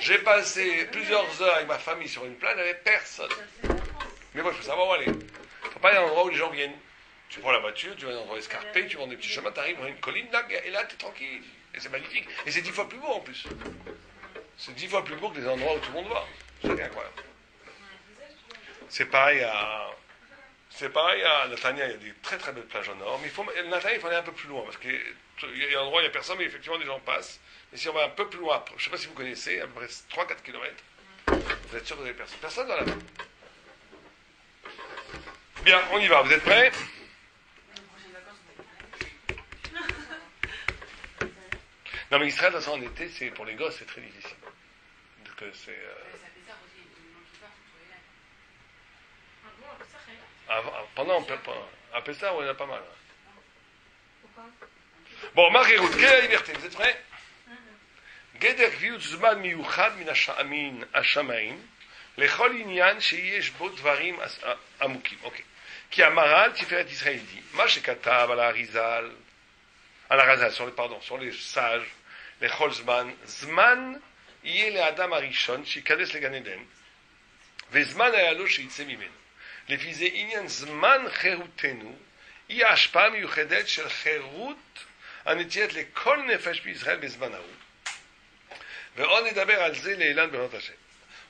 J'ai passé plusieurs heures avec ma famille sur une plage, il n'y avait personne. Mais moi, il faut savoir où aller. Il ne faut pas aller à un endroit où les gens viennent. Tu prends la voiture, tu vas dans un endroit escarpé, tu vas dans des petits chemins, tu arrives dans une colline, là, et là, tu es tranquille. Et c'est magnifique. Et c'est 10 fois plus beau en plus. C'est 10 fois plus beau que les endroits où tout le monde va. C'est incroyable. C'est pareil à Natania, il y a des très très belles plages au nord. Mais Natania, il faut aller un peu plus loin. Parce qu'il y a un endroit où il n'y a personne, mais effectivement, des gens passent. Mais si on va un peu plus loin, je ne sais pas si vous connaissez, à peu près 3-4 km, vous êtes sûr que vous avez personne. Personne dans la mer. Bien, on y va. Vous êtes prêts? Non, mais Israël, de toute façon, en été, c'est, pour les gosses, c'est très difficile. Donc, c'est... à Pessah, il y en a pas mal. Pourquoi? Bon, Marie-Route, quelle est la liberté? Vous êtes prêts? גדר קביעות זמן מיוחד מן השמיים לכל עניין שיש בו דברים עמוקים. אוקיי. כי המהר"ל תפארת ישראל dit, מה שכתב על האריזל, sur les sages, לכל זמן, זמן יהיה לאדם הראשון שייכנס לגן עדן, וזמן היה לו שיצא ממנו. לפי זה עניין זמן חירותנו, היא ההשפעה מיוחדת של חירות הנתיית לכל נפש בישראל בזמן ההוא. ועוד נדבר על זה לאילן בנות השם.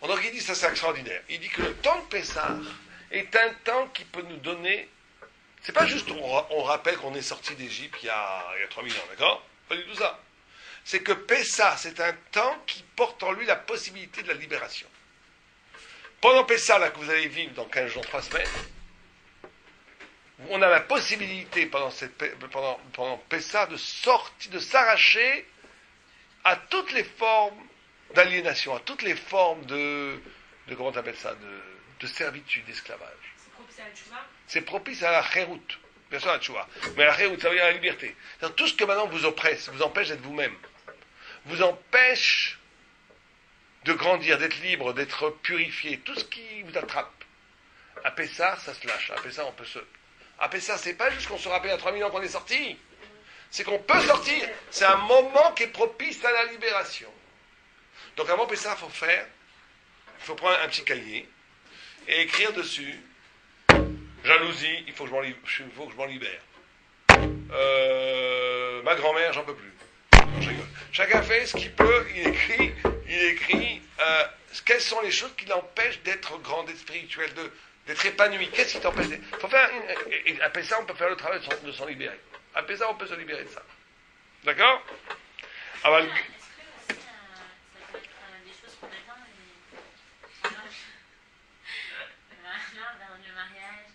Donc il dit ça, c'est extraordinaire. Il dit que le temps de Pessah est un temps qui peut nous donner... C'est pas juste on rappelle qu'on est sorti d'Égypte il y a 3000 ans, d'accord? Pas du tout ça. C'est que Pessah, c'est un temps qui porte en lui la possibilité de la libération. Pendant Pessah, là, que vous allez vivre dans 15 jours, 3 semaines, on a la possibilité pendant Pessah de s'arracher à toutes les formes d'aliénation, à toutes les formes de comment t'appelles ça, de servitude, d'esclavage. C'est propice à la tchouva? C'est propice à la chéroute, bien sûr à la tchouva. Mais la chéroute, ça veut dire la liberté. C'est-à-dire, tout ce que maintenant vous oppresse, vous empêche d'être vous-même, vous empêche de grandir, d'être libre, d'être purifié, tout ce qui vous attrape. À Pessah, ça se lâche. À Pessah, on peut se... À Pessah, c'est pas juste qu'on se rappelle à 3000 ans qu'on est sorti. C'est qu'on peut sortir. C'est un moment qui est propice à la libération. Donc avant Pessah, il faut prendre un petit cahier et écrire dessus jalousie, il faut que je m'en libère. Ma grand-mère, j'en peux plus. Je rigole. Chacun fait ce qu'il peut, il écrit quelles sont les choses qui l'empêchent d'être grand, d'être spirituel, d'être épanoui. Qu'est-ce qui t'empêche faut faire à Pessah, on peut faire le travail de s'en libérer. À Pessah, on peut se libérer de ça. D'accord? Alors, Est-ce que aussi, ça peut être des choses qu'on attend le mariage,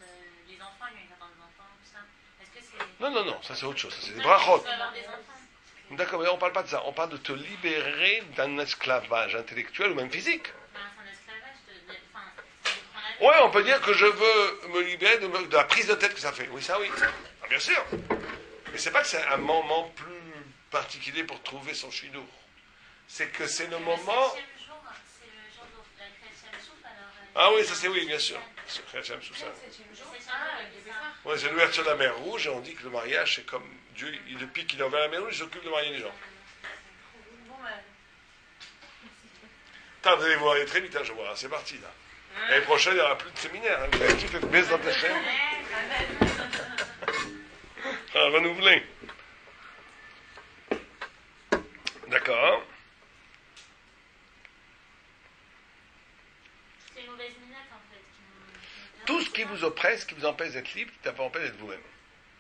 les enfants, il y a une attente des enfants, tout ça. Est-ce que c'est... Non, ça c'est autre chose, ça c'est des brachot. On peut avoir des enfants. D'accord, mais on ne parle pas de ça, on parle de te libérer d'un esclavage intellectuel ou même physique. C'est un esclavage ça vous prend la vie. Ouais, on peut dire que je veux me libérer de la prise de tête que ça fait. Oui, ça oui. Ah, bien sûr. Mais c'est pas que c'est un moment plus particulier pour trouver son chidour. C'est que c'est le moment... C'est le jour de la création de souffle, alors... Ah oui, ça c'est oui, bien sûr. C'est création sous ça. Ouais, c'est l'ouverture de la mer Rouge et on dit que le mariage c'est comme Dieu, depuis qu'il a ouvert la mer Rouge, il s'occupe de marier les gens. Vous allez voir, il est très vite, je vois, c'est parti là. L'année prochaine, il n'y aura plus de séminaire, hein. Vous allez tout être baisse dans ta chaîne. Renouveler. D'accord. C'est une mauvaise minette en fait. Tout ce qui vous oppresse, qui vous empêche d'être libre, qui vous empêche d'être vous-même.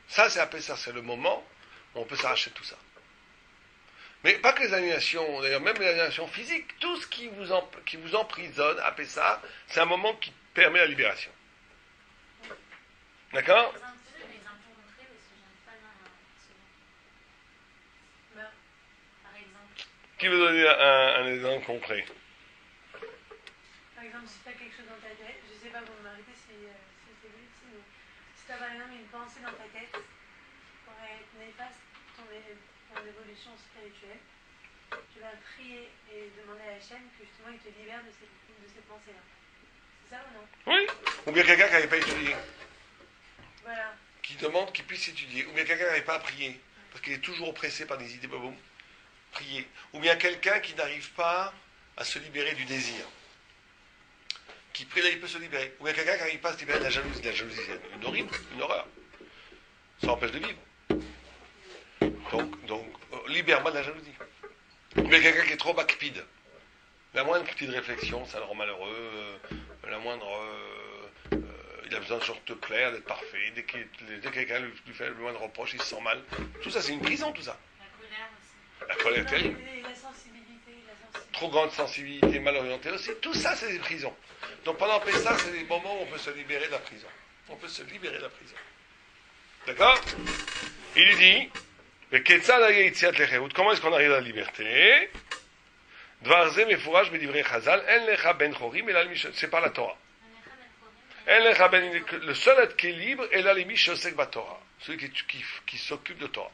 Ça, c'est appelé ça, c'est le moment où on peut s'arracher de tout ça. Mais pas que les annulations, d'ailleurs même les annulations physiques, tout ce qui vous emprisonne, appelez ça, c'est un moment qui permet la libération. D'accord? Qui veut donner un exemple concret? Par exemple, si tu as quelque chose dans ta tête, je ne sais pas, vous m'arrêtez si c'est lui ici, mais si tu as par exemple une pensée dans ta tête qui pourrait être néfaste, ton évolution spirituelle, tu vas prier et demander à Hachem que justement il te libère de ces pensées-là. C'est ça ou non? Oui. Ou bien quelqu'un qui n'avait pas étudié. Voilà. Qui demande qu'il puisse étudier. Ou bien quelqu'un qui n'arrive pas à prier. Parce qu'il est toujours oppressé par des idées boum. Prier. Ou bien quelqu'un qui n'arrive pas à se libérer du désir. Qui prie là, il peut se libérer. Ou bien quelqu'un qui n'arrive pas à se libérer de la jalousie. La jalousie, c'est une horrible, une horreur. Ça empêche de vivre. Donc libère-moi de la jalousie. Ou bien quelqu'un qui est trop makpid. La moindre petite réflexion, ça le rend malheureux. La moindre... il a besoin de te plaire, d'être parfait. Dès que quelqu'un lui fait le moindre reproche, il se sent mal. Tout ça, c'est une prison, tout ça. La colère aussi. La colère terrible. La sensibilité. Trop grande sensibilité, mal orientée aussi. Tout ça, c'est des prisons. Donc pendant Pessah, c'est des moments où on peut se libérer de la prison. On peut se libérer de la prison. D'accord? Il dit, comment est-ce qu'on arrive à la liberté? C'est par la Torah. Le seul qui est libre est l'alimi shosek batorah, celui qui s'occupe de Torah.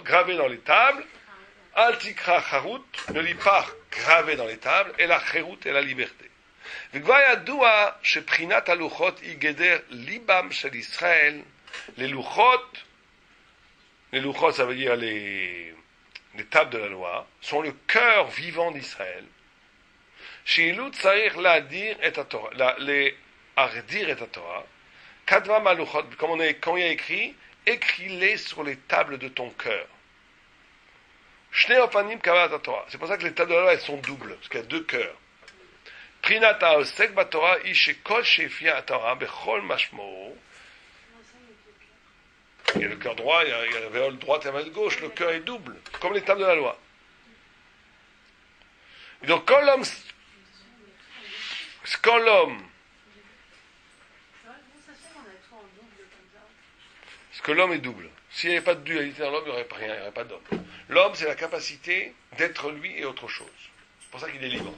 Gravé dans les tables. Altikra charut, ne lit pas gravé dans les tables, et la cherut est la liberté. Les luchot, ça veut dire les tables de la loi, sont le cœur vivant d'Israël. Shilut tzarich la'adir et Torah, les ardir et Torah. Kadva maluchot, comme il y a écrit, écris-les sur les tables de ton cœur. C'est pour ça que les tables de la loi, elles sont doubles, parce qu'il y a deux cœurs. Prinata osek batorah ishekol shefia Torah bechol mashmo. Il y a le cœur droit, il y a la véole droite et la main gauche. Le cœur est double, comme les tables de la loi. Et donc, quand l'homme... Parce que l'homme est double. S'il n'y avait pas de dualité dans l'homme, il n'y aurait rien, il n'y aurait pas d'homme. L'homme, c'est la capacité d'être lui et autre chose. C'est pour ça qu'il est libre.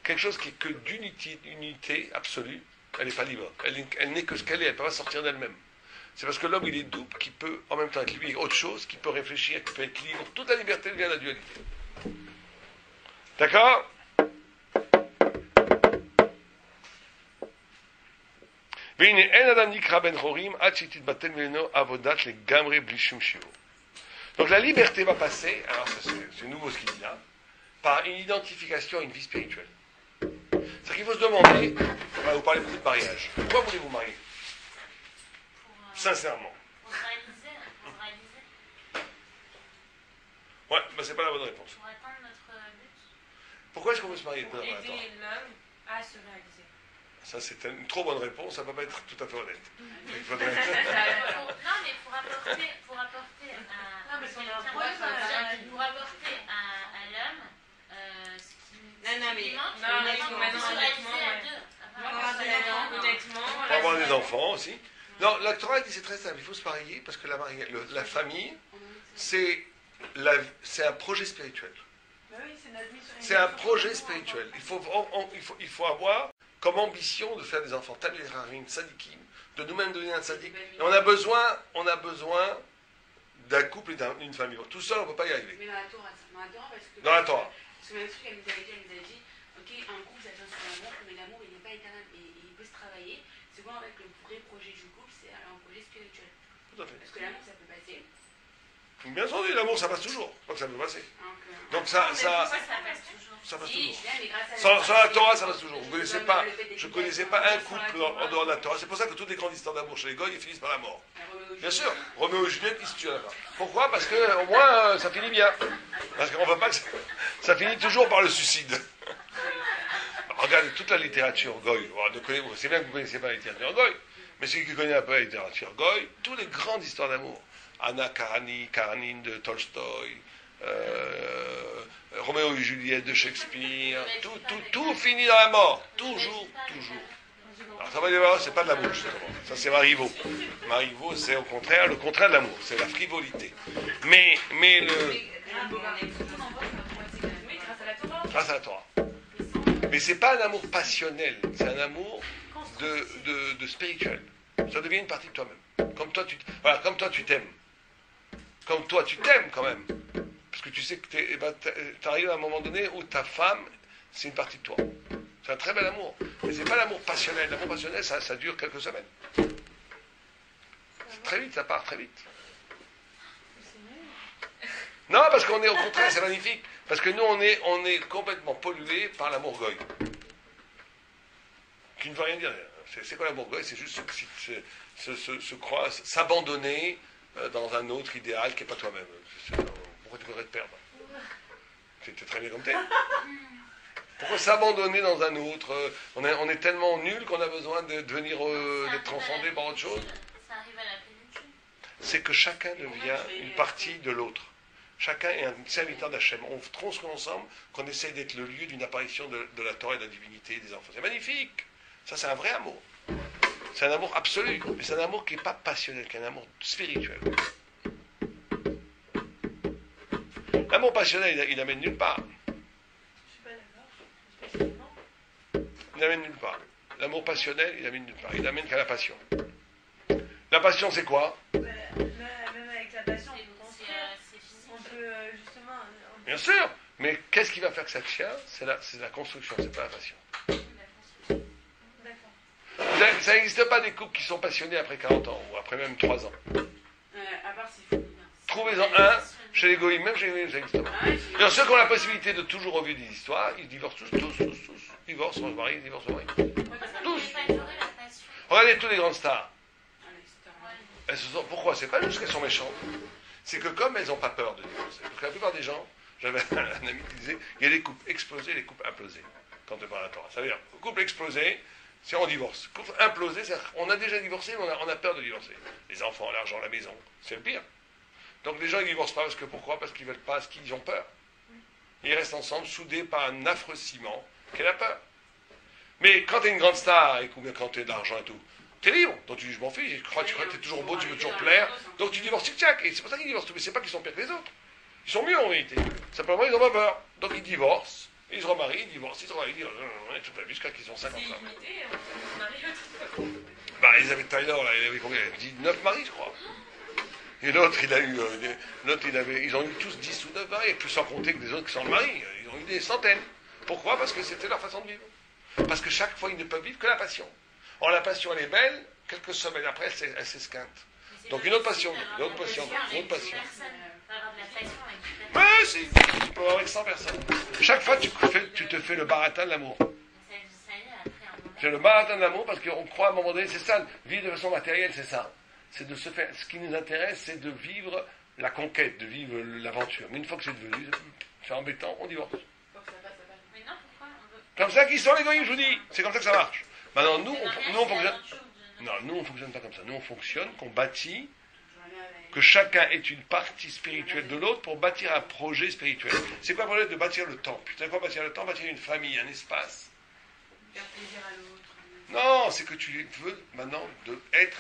Quelque chose qui est que d'unité absolue, elle n'est pas libre. Elle n'est que ce qu'elle est, elle ne peut pas sortir d'elle-même. C'est parce que l'homme, il est double, qui peut en même temps être lui et autre chose, qui peut réfléchir, qui peut être libre. Toute la liberté vient de la dualité. D'accord? Donc la liberté va passer, alors c'est nouveau ce qu'il dit là, par une identification à une vie spirituelle. C'est-à-dire qu'il faut se demander, vous parlez beaucoup de mariage, pourquoi voulez-vous marier? Sincèrement. Pour réaliser. Ouais, mais c'est pas la bonne réponse. Pour atteindre notre but. Pourquoi est-ce qu'on veut se marier? Pour aider l'homme à se réaliser. Ça, c'est une trop bonne réponse, ça ne va pas être tout à fait honnête. Il faudrait... Non, mais pour apporter à l'homme ce qui lui manque, il faut se réaliser à deux. Pour avoir des enfants aussi. Non, la Torah dit c'est très simple, il faut se marier parce que la famille, c'est un projet spirituel. C'est un projet spirituel. Il faut avoir comme ambition de faire des enfants talirarim, sadikim, de nous-mêmes devenir un sadik. Et on a besoin d'un couple et d'une famille. Tout seul, on ne peut pas y arriver. Mais dans la Torah, parce que... Dans la Torah. Parce que même truc, elle nous a dit, ok, un couple, ça tient sur l'amour, mais l'amour, il n'est pas éternel et il peut se travailler. C'est quoi, en fait, le vrai projet du couple, c'est un projet spirituel. Tout à fait. Parce que l'amour, ça peut passer. Bien entendu, l'amour, ça passe toujours. Donc ça peut passer. Donc ça passe toujours. Sans la Torah, ça passe toujours. Je ne connaissais pas un couple en dehors de la Torah. C'est pour ça que toutes les grandes histoires d'amour chez les goy, ils finissent par la mort. Bien sûr, Roméo et Juliette, ils se tuent là-bas. Pourquoi? Parce qu'au moins, ça finit bien. Parce qu'on ne veut pas que ça finit toujours par le suicide. Regardez toute la littérature goy. C'est bien que vous ne connaissez pas la littérature goy, mais ceux qui connaissent un peu la littérature goy, toutes les grandes histoires d'amour. Anna Karenine de Tolstoï, Roméo et Juliette de Shakespeare, tout finit dans la mort. Toujours. Alors, ça va y avoir, c'est pas de l'amour, justement. Ça, c'est Marivaux. Marivaux, c'est au contraire, le contraire de l'amour. C'est la frivolité. Mais grâce à la Torah. Mais c'est pas un amour passionnel. C'est un amour de spirituel. Ça devient une partie de toi-même. Comme toi tu t'aimes. Comme toi tu t'aimes quand même. Parce que tu sais que tu arrives à un moment donné où ta femme, c'est une partie de toi. C'est un très bel amour. Mais c'est pas l'amour passionnel. L'amour passionnel, ça dure quelques semaines. Très vite, ça part très vite. Non, parce qu'on est au contraire, c'est magnifique. Parce que nous, on est complètement pollué par l'amour goy. Qui ne veut rien dire. C'est quoi l'amour goy? C'est juste se croire, s'abandonner dans un autre idéal qui n'est pas toi-même. Pourquoi tu voudrais te perdre? C'était très bien comme t'es. Pourquoi s'abandonner dans un autre? On est tellement nul qu'on a besoin de devenir d'être transcendé par autre chose. Ça arrive à la plénitude. C'est que chacun devient une partie de l'autre. Chacun est un serviteur d'Hachem. On tronche ensemble qu'on essaye d'être le lieu d'une apparition de la Torah et de la divinité des enfants. C'est magnifique. Ça, c'est un vrai amour. C'est un amour absolu. Mais c'est un amour qui n'est pas passionnel, qui est un amour spirituel. L'amour passionnel, il n'amène nulle part. Je suis pas d'accord, spécialement. Il n'amène nulle part. L'amour passionnel, il n'amène nulle part. Il n'amène qu'à la passion. La passion, c'est quoi? Même avec la passion, on peut justement... Bien sûr, mais qu'est-ce qui va faire que ça tient? C'est la construction, c'est pas la passion. D'accord. Ça n'existe pas des couples qui sont passionnés après 40 ans, ou après même 3 ans. À part s'il faut. Trouvez-en un, chez les goïms, même chez les goïms, ça n'existe pas. Alors ceux qui ont la possibilité de toujours revivre des histoires, ils divorcent tous. Divorcent, se marient, divorcent, se marient. Tous. Regardez tous les grandes stars. Pourquoi? C'est pas juste qu'elles sont méchantes. C'est que comme elles n'ont pas peur de divorcer. Parce que la plupart des gens, j'avais un ami qui disait, il y a des couples explosés et des couples implosés. Quand on parle à la Torah. Ça veut dire, couple explosé, c'est on divorce. Couple implosé, c'est on a déjà divorcé, mais on a peur de divorcer. Les enfants, l'argent, la maison, c'est le pire. Donc les gens ils ne divorcent pas, pourquoi? Parce qu'ils ne veulent pas, parce qu'ils ont peur. Ils restent ensemble, soudés par un affreux ciment, qu'est la peur. Mais quand tu es une grande star, et quand tu as de l'argent et tout, tu es libre. Donc tu dis, je m'en fiche, tu crois que tu es toujours beau, tu veux toujours plaire, donc tu divorces tic-tac. Et c'est pour ça qu'ils divorcent tout, mais c'est pas qu'ils sont pires que les autres. Ils sont mieux en réalité. Simplement, ils n'ont pas peur. Donc ils divorcent, ils se remarient, ils divorcent, ils se remarient, ils disent, toute la vie jusqu'à qu'ils ont 50 ans. Bah, Elizabeth Taylor, là, elle avait combien? 19 maris, je crois. Et l'autre, ils ont eu tous 10 ou 9 maris, et plus sans compter que des autres qui sont mariés. Ils ont eu des centaines. Pourquoi? Parce que c'était leur façon de vivre. Parce que chaque fois, ils ne peuvent vivre que la passion. Or, la passion, elle est belle, quelques semaines après, elle s'esquinte. Donc, une autre passion, une autre passion, une autre passion. Mais si, tu peux avoir avec 100 personnes. Chaque fois, tu te fais le baratin de l'amour. C'est le baratin de l'amour parce qu'on croit à un moment donné, c'est ça, vivre de façon matérielle, c'est ça. C'est de se faire. Ce qui nous intéresse, c'est de vivre la conquête, de vivre l'aventure. Mais une fois que c'est devenu, c'est embêtant, on divorce. Comme ça qu'ils sont les goyim, je vous dis. C'est comme ça que ça marche. Maintenant, nous on fonctionne. Non, nous on fonctionne pas comme ça. Nous on fonctionne qu'on bâtit, que chacun est une partie spirituelle de l'autre pour bâtir un projet spirituel. C'est quoi le projet de bâtir le temple? C'est quoi bâtir le temple? Bâtir une famille, un espace. Faire plaisir à l'autre. Non, c'est que tu veux maintenant être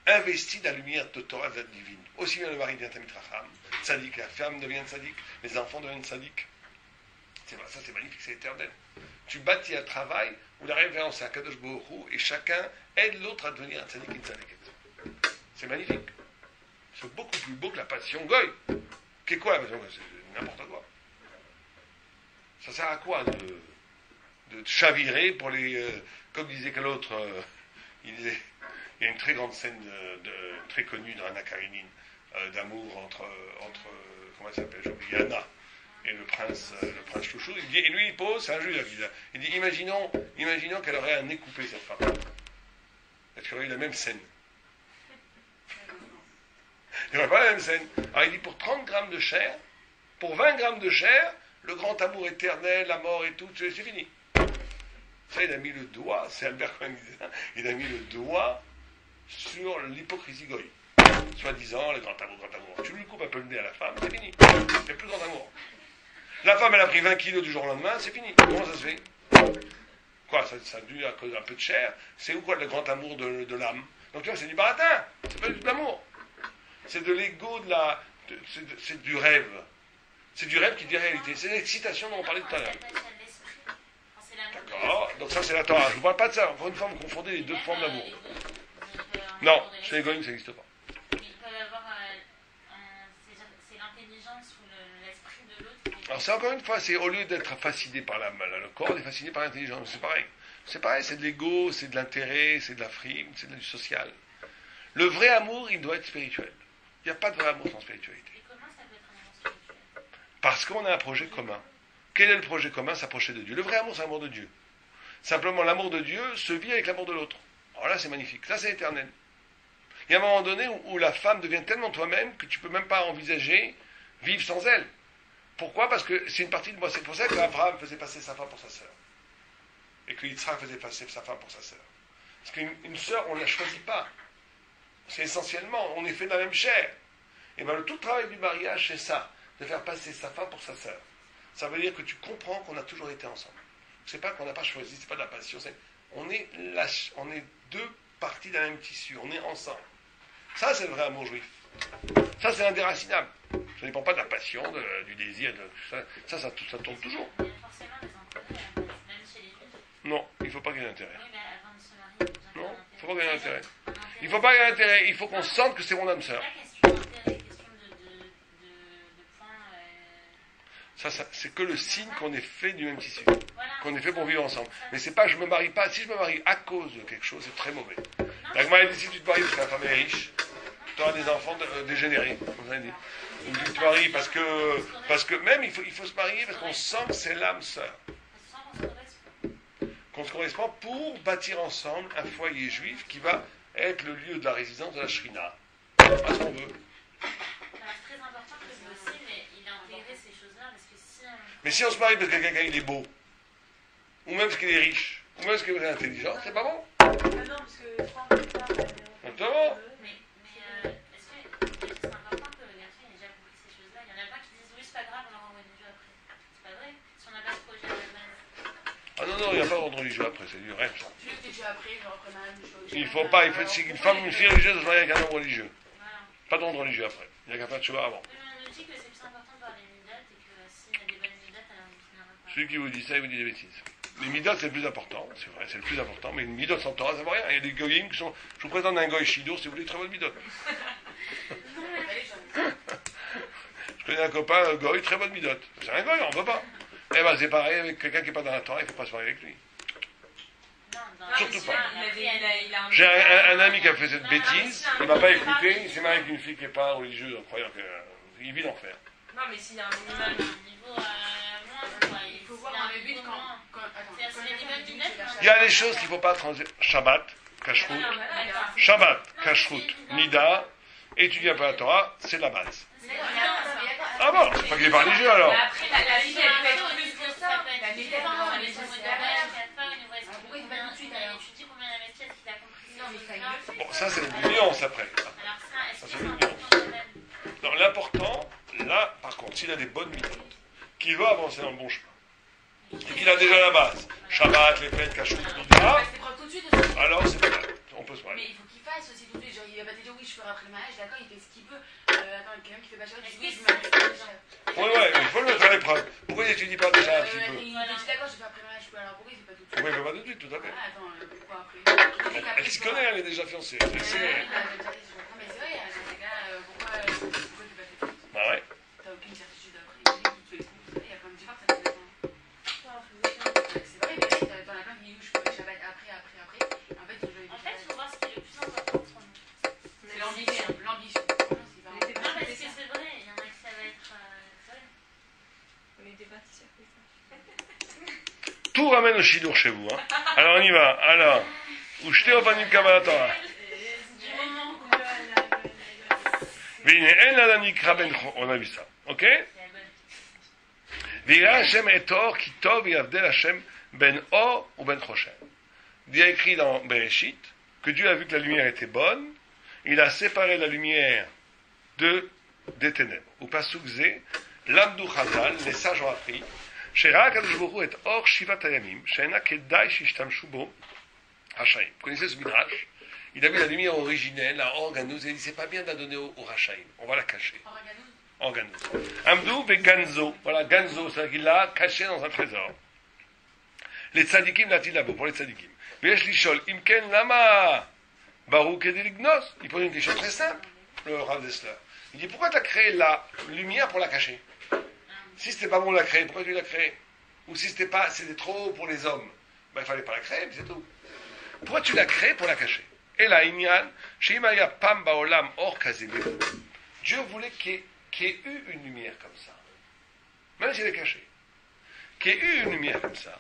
investi de la lumière de Torah divine. Aussi bien le mari devient Tamid Racham, tzaddik, la femme devient tzaddik, les enfants deviennent tzaddik. Ça c'est magnifique, c'est éternel. Tu bâtis un travail où la révérence est à Kadosh Baruch Hu et chacun aide l'autre à devenir un tzaddik et une tzaddiket. C'est magnifique. C'est beaucoup plus beau que la passion goy. Qu'est quoi la passion goy? C'est n'importe quoi. Ça sert à quoi de chavirer pour les... comme disait que l'autre, il disait... Il y a une très grande scène très connue dans Anna Karenine d'amour entre comment elle s'appelle, j'ai oublié, Anna et le prince chouchou. Il dit, et lui il pose, c'est un juge, il dit imaginons qu'elle aurait un nez coupé cette femme. Est-ce qu'elle aurait eu la même scène? Il n'y aurait pas la même scène. Alors il dit pour 30 grammes de chair, pour 20 grammes de chair, le grand amour éternel, la mort et tout, c'est fini. Ça il a mis le doigt, c'est Albert Cohen qui disait ça, il a mis le doigt sur l'hypocrisie goy. Soi-disant, le grand amour. Tu lui coupes un peu le nez à la femme, c'est fini. Il n'y a plus de grand amour. La femme, elle a pris 20 kilos du jour au lendemain, c'est fini. Comment ça se fait? Quoi, ça a dû à cause d'un peu de chair. C'est où quoi le grand amour de l'âme? Donc tu vois, c'est du baratin. C'est pas du tout de l'amour. C'est de l'ego, c'est du rêve. C'est du rêve qui dit réalité. C'est l'excitation dont on parlait tout à l'heure. D'accord. Donc ça, c'est la Torah. Je ne vous parle pas de ça. Encore une fois, vous confondez les deux formes d'amour. Non, chez les goïms, ça n'existe pas. Mais ils peuvent avoir. C'est l'intelligence ou l'esprit de l'autre. Alors, c'est encore une fois, c'est au lieu d'être fasciné par le corps, on est fasciné par l'intelligence. C'est pareil. C'est pareil, c'est de l'ego, c'est de l'intérêt, c'est de la frime, c'est du social. Le vrai amour, il doit être spirituel. Il n'y a pas de vrai amour sans spiritualité. Et comment ça peut être un amour spirituel? Parce qu'on a un projet commun. Quel est le projet commun? S'approcher de Dieu. Le vrai amour, c'est l'amour de Dieu. Simplement, l'amour de Dieu se vit avec l'amour de l'autre. Alors là, c'est magnifique. Ça, c'est éternel. Il y a un moment donné où la femme devient tellement toi-même que tu ne peux même pas envisager vivre sans elle. Pourquoi? Parce que c'est une partie de moi. C'est pour ça qu'Abraham faisait passer sa femme pour sa sœur. Et que Yitzhak faisait passer sa femme pour sa sœur. Parce qu'une sœur, on ne la choisit pas. C'est essentiellement, on est fait de la même chair. Et bien, tout le travail du mariage, c'est ça, de faire passer sa femme pour sa sœur. Ça veut dire que tu comprends qu'on a toujours été ensemble. C'est pas qu'on n'a pas choisi, c'est pas de la passion. On est deux parties d'un même tissu, on est ensemble. Ça, c'est le vrai amour juif. Ça, c'est indéracinable. Ça ne dépend pas de la passion, du désir, ça tourne toujours. Il y a forcément des intérêts, même chez les juifs. Non, il ne faut pas qu'il y ait d'intérêt. Oui, mais avant de se marier, il Non, il ne faut pas qu'il y ait d'intérêt. Il ne faut pas qu'il y ait d'intérêt, il faut qu'on sente que c'est mon âme sœur. Pas question d'intérêt, question de points. Ça, c'est que le signe qu'on est fait du même tissu, Voilà, qu'on est fait pour vivre ensemble. Mais c'est pas, je me marie pas. Si je me marie à cause de quelque chose, c'est très mauvais. La Gemara dit, si tu te maries parce que la femme est riche, tu auras des enfants dégénérés, comme ça dit. Ou tu te maries parce que même il faut se marier parce qu'on sent que c'est l'âme sœur. Qu'on se correspond pour bâtir ensemble un foyer juif qui va être le lieu de la résidence de la Shrina. À ce qu'on veut. C'est très important que je le sais, mais il a intégré ces choses-là parce que si. Mais si on se marie parce que quelqu'un il est beau, ou même parce qu'il est riche, ou même parce qu'il est intelligent, c'est pas bon. Ah non, parce que 3 ans plus tard, Exactement. Mais est-ce que c'est important que le garçon ait déjà compris ces choses-là? Il y en a pas qui disent oui, c'est pas grave, on leur envoie des jeux après. C'est pas vrai. Si on n'a pas de projet à la base. Ah non, il n'y a pas d'ordre religieux après, c'est du rêve. Juste des jeux après, genre après la même chose. Il faut pas, si une femme, une fille religieuse doit se marier avec un homme religieux. Voilà. Pas d'ordre religieux après. Il n'y a qu'à faire de choix avant. Mais on nous dit que c'est plus important de voir les midotes et que s'il y a des bonnes midotes, alors on finira pas. Celui qui vous dit ça, il vous dit des bêtises. Les midot, c'est le plus important, c'est vrai, c'est le plus important, mais une midot sans Torah, ça ne vaut rien. Il y a des goyim qui sont. Je vous présente un goy shido, si vous voulez, très bonne midot. Je connais un copain, un goy, très bonne midot. C'est un goy, on ne veut pas. Eh ben, c'est pareil avec quelqu'un qui n'est pas dans la Torah, il ne faut pas se marier avec lui. Non, Surtout pas. Il a J'ai un ami qui a fait cette bêtise, il ne m'a pas écouté, il s'est marié avec une fille qui n'est pas religieuse, en croyant qu'il vit l'enfer. Non, mais s'il y a un minimum. niveau moins, quoi. Il faut voir dans le but quand. Il y a des choses qu'il ne faut pas transer. Shabbat, kashrut, Shabbat, kashrut, nida, étudier un peu la Torah, c'est la base. Ah bon, c'est pas qu'il est pas religieux alors. Après, la vie, elle peut être plus que ça. La vie, elle peut être plus que ça. Bon, ça c'est une nuance après. Ça c'est une nuance. Non, l'important, là, par contre, s'il a des bonnes méthodes, qu'il veut avancer dans le bon chemin, et qu'il a déjà la base, Shabbat, les fêtes, kashrut, nida, alors c'est pas grave, on peut se Mais marier. il faut qu'il fasse aussi tout de suite. Genre, il va pas te dire oui, je ferai après le mariage, d'accord, il fait ce qu'il peut. Attends, quelqu'un qui fait pas cher, il dit oui, je me marie. Ouais, il faut le faire l'épreuve. Pourquoi il n'étudie pas déjà un petit peu? Il dit d'accord, je fais après le mariage, je peux. Alors pourquoi il fait pas tout de suite? Pourquoi il ne fait pas tout de suite, tout à fait? Ah, attends, pourquoi après? Elle s'y connaît, elle est déjà fiancée. Non, mais c'est vrai, les gars, pourquoi tu fais pas tout de suite? Bah ouais. T'as aucune certitude après. Il dit qu'il te fait le coup. Il y a plein de différences, ça fait longtemps. C'est vrai, mais t'en as plein qui disent je fais Shabbat après. En fait, il faut voir ce qui est le plus important pour nous. c'est l'ambition. L'ambition. C'est pas Non, parce que c'est vrai, il y en a qui ça va être. vrai. On était partis sur ça. Tout ramène au shidour chez vous. Hein. Alors on y va. Alors, où jeter au panier de Kabbalah Torah. Du moment où On a vu ça. Ok? Vira Hashem etor ki tov yavdel Hashem ben or ou ben choshen. Il y a écrit dans Bereshit que Dieu a vu que la lumière était bonne, il a séparé la lumière des ténèbres. Ou pasuk zé, l'abdou chazal, les sages ont appris, shera kadosh baruch hu et or shivat hayamim, she'ena kedai shishtamshu bo hashaim. Vous connaissez ce midrash? Il a vu la lumière originelle, la organouse, et il dit c'est pas bien de la donner au hashaim, on va la cacher. Organouse. Amdou ve ganzo. Voilà, ganzo, c'est-à-dire qu'il l'a caché dans un trésor. Les tzadikim l'a-t-il là-bas, pour les tzadikim. Vesh lishol, imken lama Baruch et Delignos. Il pose une question très simple, le Rav Dessler. Il dit, pourquoi tu as créé la lumière pour la cacher? Si c'était pas bon de la créer, pourquoi tu l'as créée? Ou si c'était trop pour les hommes, ben, il fallait pas la créer, mais c'est tout. Pourquoi tu l'as créée pour la cacher? Et là, Inyan, chez Imaya Pam Baolam Or Kazebe, Dieu voulait qu'il y ait eu une lumière comme ça. Même s'il est caché. Qu'il y ait eu une lumière comme ça.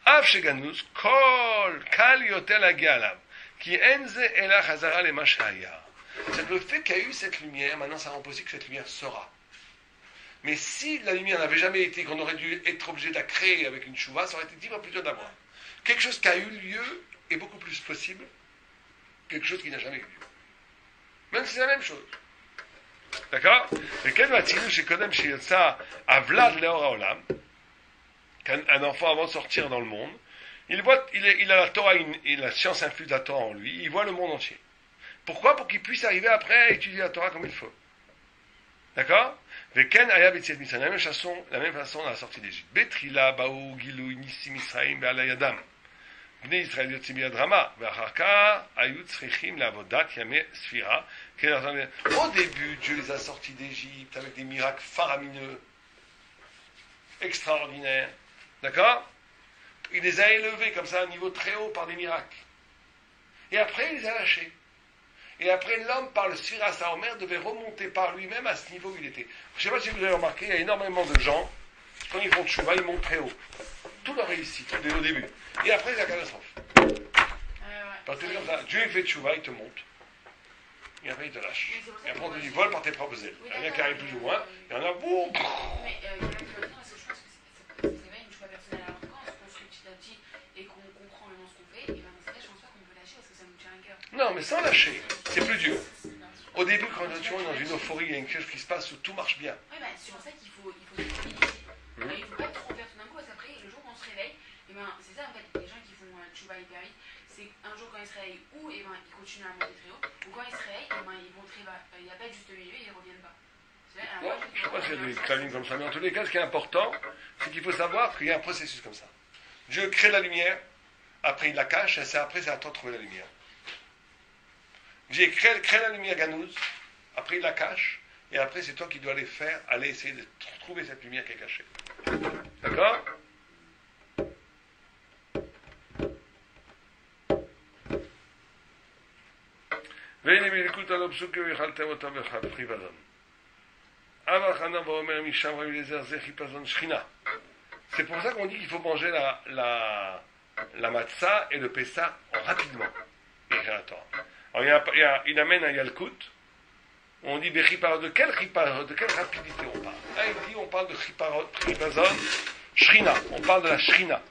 Av Sheganus, Kol, Kal Yotel Agialam, Ki Enze Ela Chazara Le Mashaya. C'est que le fait qu'il y a eu cette lumière, maintenant ça rend possible que cette lumière sera. Mais si la lumière n'avait jamais été, qu'on aurait dû être obligé de la créer avec une chouva, ça aurait été 10 fois plus dur d'avoir. Quelque chose qui a eu lieu est beaucoup plus possible que quelque chose qui n'a jamais eu lieu. Même si c'est la même chose. D'accord? Et quel matin chez Kodem chez Yotza à Vlad Leor Haolam, qu'un enfant avant de sortir dans le monde, il a la Torah, la science infuse de la Torah en lui, il voit le monde entier. Pourquoi? Pour qu'il puisse arriver après à étudier la Torah comme il faut. D'accord? Veken Aya Betziat Mitzrayim, la même façon dans la sortie d'Égypte. Betrila Baou Gilou Nissim Misraim Be'alayadam. Bnei Israël Yotzim Biyad Rama. Ve'acharka Ayut Tzrichim La'avodat Yameh Sfira. Au début, Dieu les a sortis d'Égypte avec des miracles faramineux, extraordinaires. D'accord? Il les a élevés comme ça à un niveau très haut par des miracles. Et après, il les a lâchés. Et après, l'homme, par le Sfira Saomer, devait remonter par lui-même à ce niveau où il était. Je ne sais pas si vous avez remarqué, il y a énormément de gens, quand ils font tchouva, ils montent très haut. Tout leur réussit, dès au début. Et après, c'est la catastrophe. Parce que comme ça, Dieu il fait tchouva, il te monte. Et après, il te lâche. Et après, on te dit, vole par tes propres ailes. Il y en a qui arrivent plus ou moins, il y en a, boum. Mais il y en a qui veulent dire, parce que je pense que c'est pas une choix personnelle à quand on se construit petit à petit et qu'on comprend vraiment ce qu'on fait, et bien dans ce cas, je pense pas qu'on peut lâcher parce que ça nous tient à cœur. Non, mais sans lâcher, c'est plus dur. Au début, quand tu es dans une euphorie, il y a quelque chose qui se passe où tout marche bien. Oui, bah, c'est pour ça qu'il faut se limiter. Il ne faut pas trop faire tout d'un coup, parce qu'après, le jour où on se réveille, et ben, c'est ça en fait, les gens qui font tchouva hyper vite, c'est un jour quand ils se réveillent, ou et ben, ils continuent à monter très haut, ou quand ils se réveillent, et ben, ils vont très bas. Il n'y a pas de juste milieu, ils ne reviennent pas. Bon, je ne sais pas s'il y a des clavings comme ça, mais en tous les cas, ce qui est important, c'est qu'il faut savoir qu'il y a un processus comme ça. Dieu crée la lumière, après il la cache, et après c'est à toi de trouver la lumière. Dieu crée la lumière ganouse, après il la cache, et après c'est toi qui dois aller essayer de trouver cette lumière qui est cachée. D'accord? C'est pour ça qu'on dit qu'il faut manger la matzah et le pessa rapidement. Alors il amène un yalkut. On dit de quelle rapidité on parle? Là il dit on parle de chipazon shrina. On parle de la shrina.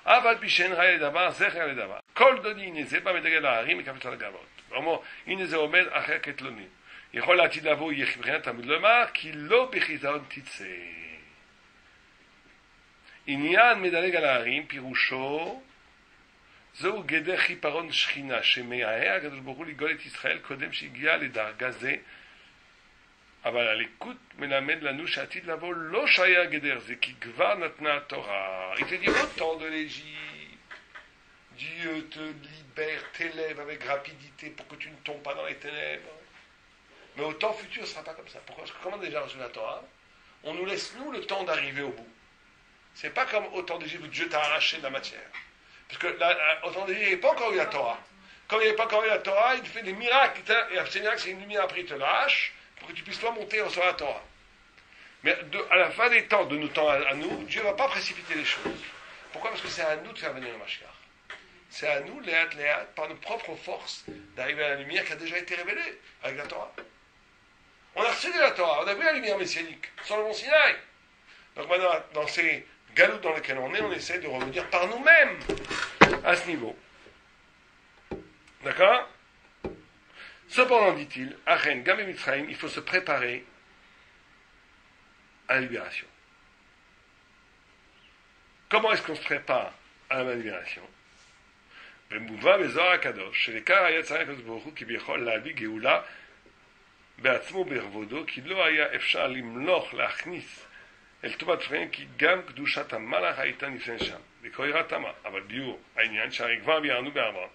Aval bishen ra'el davar zecher al davar. Kol dodi ineze ba medegel ha'arim ekafet al gavot. Vraiment ineze omed acher ketlonim. יכול לעתיד לבוא יהיה מבחינת תלמוד לומר כי לא בחיזיון תצא. עניין מדלג על הערים פירושו זהו גדר חיפרון שכינה שמההר הקדוש ברוך הוא לגאול את ישראל קודם שהגיע לדרגה זה, אבל הליקוט מלמד לנו שעתיד לבוא לא שהיה גדר זה כי כבר נתנה התורה. Il te dit au temps de l'Égypte, Dieu te libère, t'élève avec rapidité pour que tu ne tombes pas dans les ténèbres. Mais au temps futur, ce ne sera pas comme ça. Pourquoi? Parce que comme on a déjà reçu la Torah, on nous laisse, nous, le temps d'arriver au bout. Ce n'est pas comme au temps d'Égypte où Dieu t'a arraché de la matière. Parce que au temps d'Égypte, il n'y avait pas encore eu la Torah. Comme il n'y avait pas encore eu la Torah, il fait des miracles. Et ces miracles, c'est une lumière, après il te lâche, pour que tu puisses toi monter et recevoir la Torah. Mais à la fin des temps, de nos temps à nous, Dieu ne va pas précipiter les choses. Pourquoi? Parce que c'est à nous de faire venir le Mashiach. C'est à nous, léat, par nos propres forces, d'arriver à la lumière qui a déjà été révélée avec la Torah. On a reçu de la Torah, on a vu la lumière messianique sur le mont Sinaï. Donc maintenant, dans ces galoutes dans lesquels on essaie de revenir par nous-mêmes à ce niveau. D'accord? Cependant, dit-il, Achen, Gam et Mitzrayim, il faut se préparer à la libération. Comment est-ce qu'on se prépare à la libération? במובא בזוהר הקדוש, שלעיקר היה צריך הקדוש ברוך הוא כביכול להביא גאולה בעצמו בכבודו, כי לא היה אפשר למלוך להכניס אל טומאת ישראל, כי גם קדושת המלך הייתה נפסדת שם, וכל יראת תמה, אבל ביאור העניין שהרי כבר ביארנו בעבר.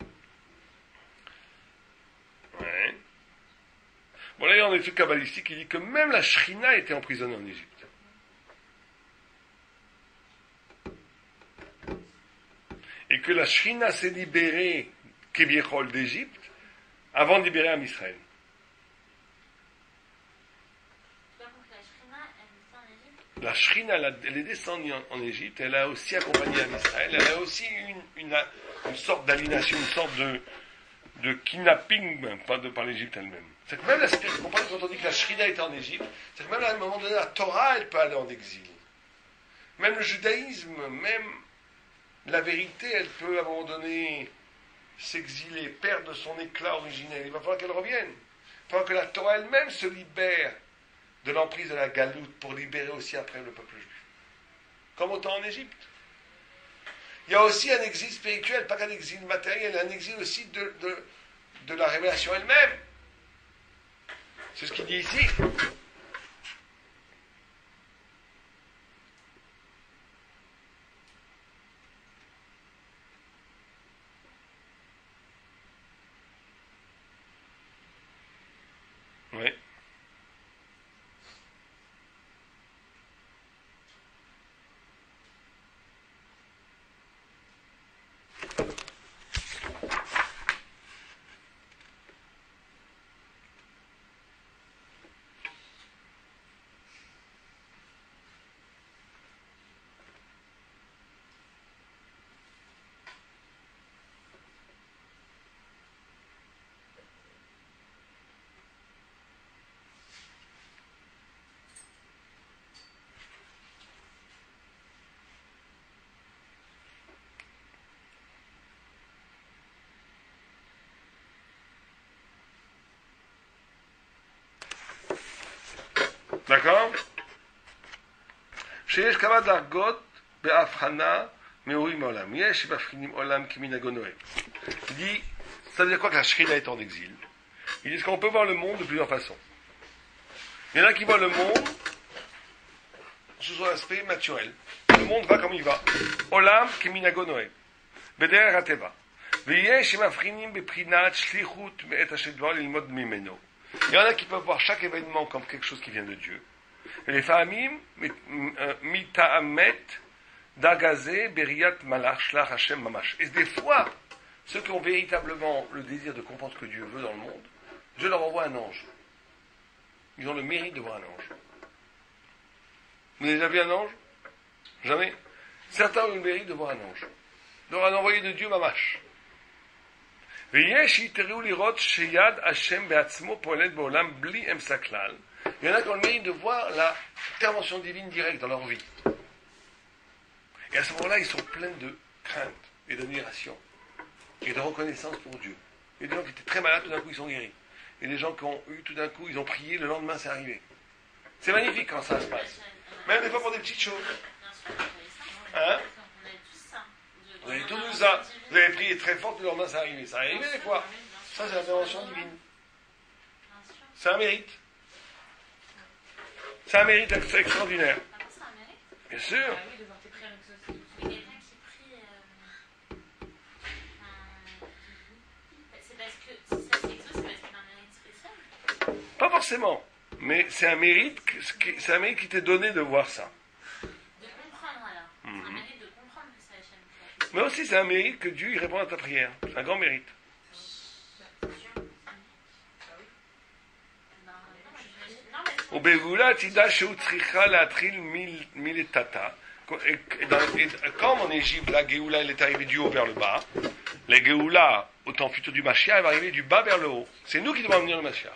Bon, là, il y a une étude kabbalistique qui dit que même la Shrina était emprisonnée en Égypte. Et que la Shrina s'est libérée, Keviechol, d'Égypte, avant de libérer Am Israël. La Shrina, elle est descendue en Égypte, elle a aussi accompagné Am Israël, elle a aussi eu une sorte d'aliénation, une sorte de kidnapping par l'Égypte elle-même. C'est que même la spiritualité, vous comprenez quand on dit que la Shrina était en Égypte, c'est que même à un moment donné, la Torah, elle peut aller en exil. Même le judaïsme, même la vérité, elle peut à un moment donné s'exiler, perdre son éclat originel. Il va falloir qu'elle revienne. Il va falloir que la Torah elle-même se libère de l'emprise de la galoute pour libérer aussi après le peuple juif. Comme autant en Égypte. Il y a aussi un exil spirituel, pas qu'un exil matériel, un exil aussi de la révélation elle-même. C'est ce qu'il dit ici. Oui. D'accord? שיש כמה דרגות בהבחנה מאורים מעולם. יש מבחינים עולם כמנהגו נוהג. Il dit, ça veut dire quoi que la Shrina est en exil? Il dit qu'on peut voir le monde de plusieurs façons. Il y en a qui voient le monde sous son aspect naturel. Le monde va comme il va. Olam כמנהגו נוהג. בדרך הטבע. ויש מבחינים בבחינת שליחות מאת השם דבר ללמוד ממנו. Il y en a qui peuvent voir chaque événement comme quelque chose qui vient de Dieu. Et les famim, mita'amet, d'agazé, beriat, malach, shlach, Hashem, mamash. Et des fois, ceux qui ont véritablement le désir de comprendre ce que Dieu veut dans le monde, Dieu leur envoie un ange. Ils ont le mérite de voir un ange. Vous avez déjà vu un ange? Jamais. Certains ont le mérite de voir un ange. De voir un envoyé de Dieu, mamash. Il y en a qui ont le mérite de voir l'intervention divine directe dans leur vie. Et à ce moment-là, ils sont pleins de crainte et d'admiration et de reconnaissance pour Dieu. Il y a des gens qui étaient très malades, tout d'un coup ils sont guéris. Et des gens qui ont eu, tout d'un coup, ils ont prié, le lendemain c'est arrivé. C'est magnifique quand ça se passe. Même des fois pour des petites choses. Hein? Vous avez tout vu ça. Vous avez prié très fort, le lendemain c'est arrivé. Ça arrive des fois. Ça c'est l'intervention divine. C'est un mérite. C'est un mérite extraordinaire. Bien sûr. Pas forcément. Mais c'est un mérite qui t'est donné de voir ça. De comprendre alors. C'est un mérite de comprendre que c'est Hachem. Mais aussi c'est un mérite que Dieu il répond à ta prière. C'est un grand mérite. ובגאולה תדע שהוא צריכה להתחיל מלטאטה. Comme en Égypte, la Géoula elle est arrivée du haut vers le bas, la Géoula, au temps futur du Mashiach, elle va arriver du bas vers le haut. C'est nous qui devons amener le Mashiach.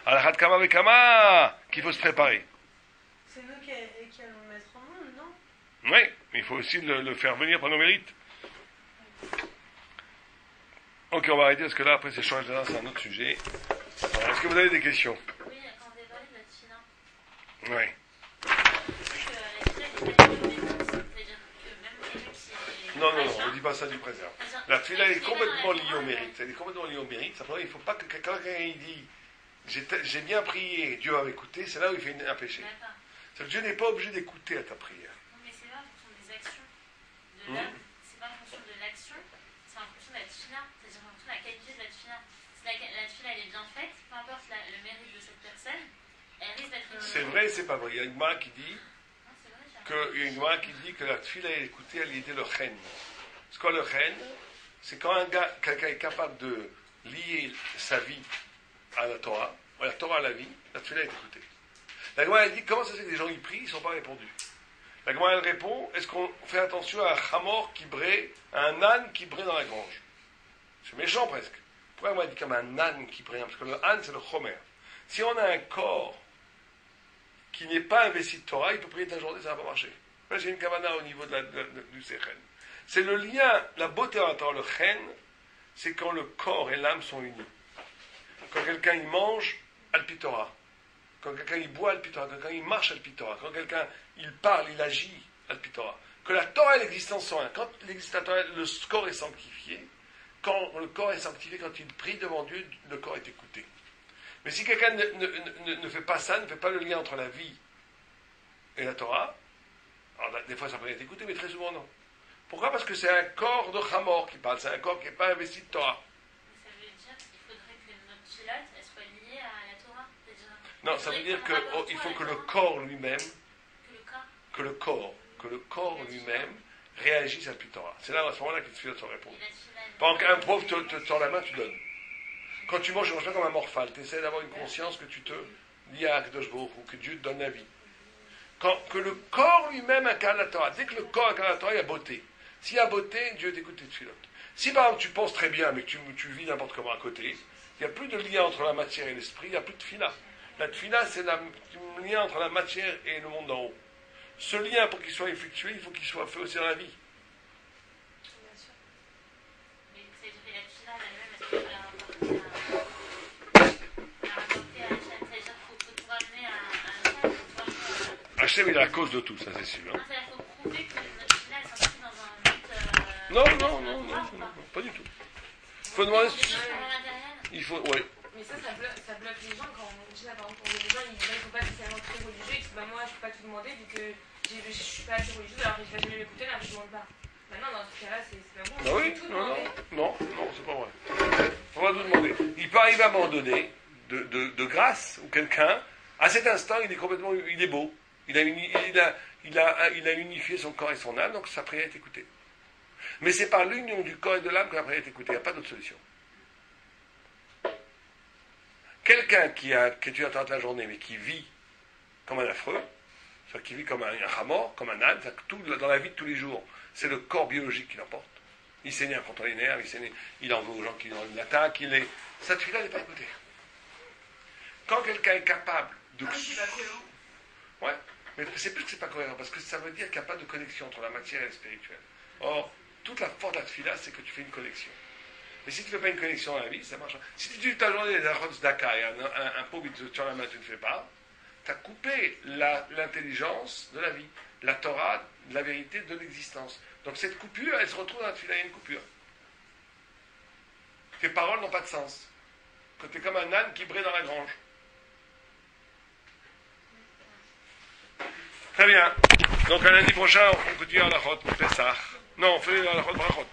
Alors, Kama Vekama, qu'il faut se préparer. C'est nous qui allons le mettre au monde, non? Oui, mais il faut aussi le faire venir par nos mérites. Ok, on va arrêter parce que là, après, c'est change de c'est un autre sujet. Alors, est-ce que vous avez des questions? Oui, quand vous avez parlé de la Tchina. Oui. Non, on ne dit pas ça du préserve. La tefila est complètement liée au mérite. Elle est complètement liée au mérite. Simplement, il ne faut pas que quelqu'un il dit j'ai bien prié, Dieu va m'écouter, c'est là où il fait un péché. C'est que Dieu n'est pas obligé d'écouter à ta prière. Non, mais c'est pas en fonction des actions de l'homme, c'est pas en fonction de l'action, c'est en fonction de la tefila, c'est-à-dire en fonction de la qualité de la tefila. Si la tefila elle est bien faite, peu importe le mérite de cette personne, elle risque d'être... C'est vrai et c'est pas vrai. Il y a une Gemara qui dit que la tefila est écoutée à l'idée le chen. C'est quoi le chen? C'est quand quelqu'un est capable de lier sa vie à la Torah à la vie, la tefila est écoutée. La Gemara elle dit comment ça se fait que des gens y prient, ils ne sont pas répondus. La Gemara elle répond, est-ce qu'on fait attention à un chamor qui brée, à un âne qui brée dans la grange? C'est méchant presque. Pourquoi on m'a dit comme un âne qui brée? Parce que le âne c'est le chomer. Si on a un corps qui n'est pas investi de Torah, il peut prier toute la journée, ça ne va pas marcher. Là, j'ai une kavana au niveau du sechen. C'est le lien, la beauté dans la Torah, le chen, c'est quand le corps et l'âme sont unis. Quand quelqu'un il mange, alpi Torah. Quand quelqu'un il boit, alpi Torah. Quand quelqu'un il marche, alpi Torah. Quand quelqu'un il parle, il agit, alpi Torah. Que la Torah et l'existence sont un. Quand le corps est sanctifié, quand le corps est sanctifié, quand il prie devant Dieu, le corps est écouté. Mais si quelqu'un ne fait pas ça, ne fait pas le lien entre la vie et la Torah, alors des fois ça peut être écouté, mais très souvent non. Pourquoi? Parce que c'est un corps de Hamor qui parle, c'est un corps qui n'est pas investi de Torah. Ça veut dire qu'il faudrait que notre pilote elle soit liée à la Torah déjà. Non, ça veut dire qu'il faut que le corps lui-même, que le corps lui-même réagisse à la Torah. C'est là, à ce moment-là que tu dois répondre. Pendant qu'un prof te tend la main, tu donnes. Quand tu manges, tu manges pas comme un morphal. Tu essaies d'avoir une conscience que tu te lis à Akadosh Baruch Hu, que Dieu te donne la vie. Que le corps lui-même incarne la Torah. Dès que le corps incarne la Torah, il y a beauté. S'il y a beauté, Dieu t'écoute tes tefilot. Si par exemple tu penses très bien, mais que tu vis n'importe comment à côté, il n'y a plus de lien entre la matière et l'esprit, il n'y a plus de tefila. La tefila, c'est le lien entre la matière et le monde d'en haut. Ce lien, pour qu'il soit effectué, il faut qu'il soit fait aussi dans la vie. Mais c'est la tefila elle-même, est-ce que la rapporter à Hachem? C'est-à-dire qu'il faut tout ramener à Hachem. Hachem, il est la cause de tout, ça c'est sûr. Non, c'est-à-dire qu'il faut prouver que notre tefila est sortie dans un but... Non, pas du tout. Il faut demander... Il faut, ouais. Mais ça bloque les gens quand on dit là, par exemple, pour les gens, ils disent, il ne faut pas spécialement très religieux, et que moi, je ne peux pas tout demander, vu que je ne suis pas assez religieuse, alors que je vais jamais m'écouter, là, je ne demande pas. Maintenant, dans ce cas-là, c'est pas bon. Ah oui, non, c'est pas vrai. On va tout demander. Il peut arriver à un moment donné, de grâce, où quelqu'un, à cet instant, il est beau. Il a unifié son corps et son âme, donc sa prière est écoutée. Mais c'est par l'union du corps et de l'âme que la prière est écoutée. Il n'y a pas d'autre solution. Quelqu'un qui étudie toute la journée, mais qui vit comme un affreux, soit qui vit comme un hamor, comme un âne, tout, dans la vie de tous les jours, c'est le corps biologique qui l'emporte. Il s'énerve contre les nerfs, il en veut aux gens qui l'attaquent, cette fille-là n'est pas écoutée. Quand quelqu'un est capable de... Ouais, mais c'est plus que c'est pas cohérent, parce que ça veut dire qu'il n'y a pas de connexion entre la matière et le spirituel. Or, toute la force de la tefila, c'est que tu fais une connexion. Mais si tu ne fais pas une connexion dans la vie, ça marche pas. Si tu dis ta journée des achot tzedaka et un pot sur la main, tu ne fais pas, tu as coupé l'intelligence de la vie, la Torah, de la vérité, de l'existence. Donc cette coupure, elle se retrouve dans la tefila, il y a une coupure. Tes paroles n'ont pas de sens. Que tu es comme un âne qui brille dans la grange. Très bien. Donc, un lundi prochain, on continue à la Chot, Pessah. Non, on fait la Chot Brachot.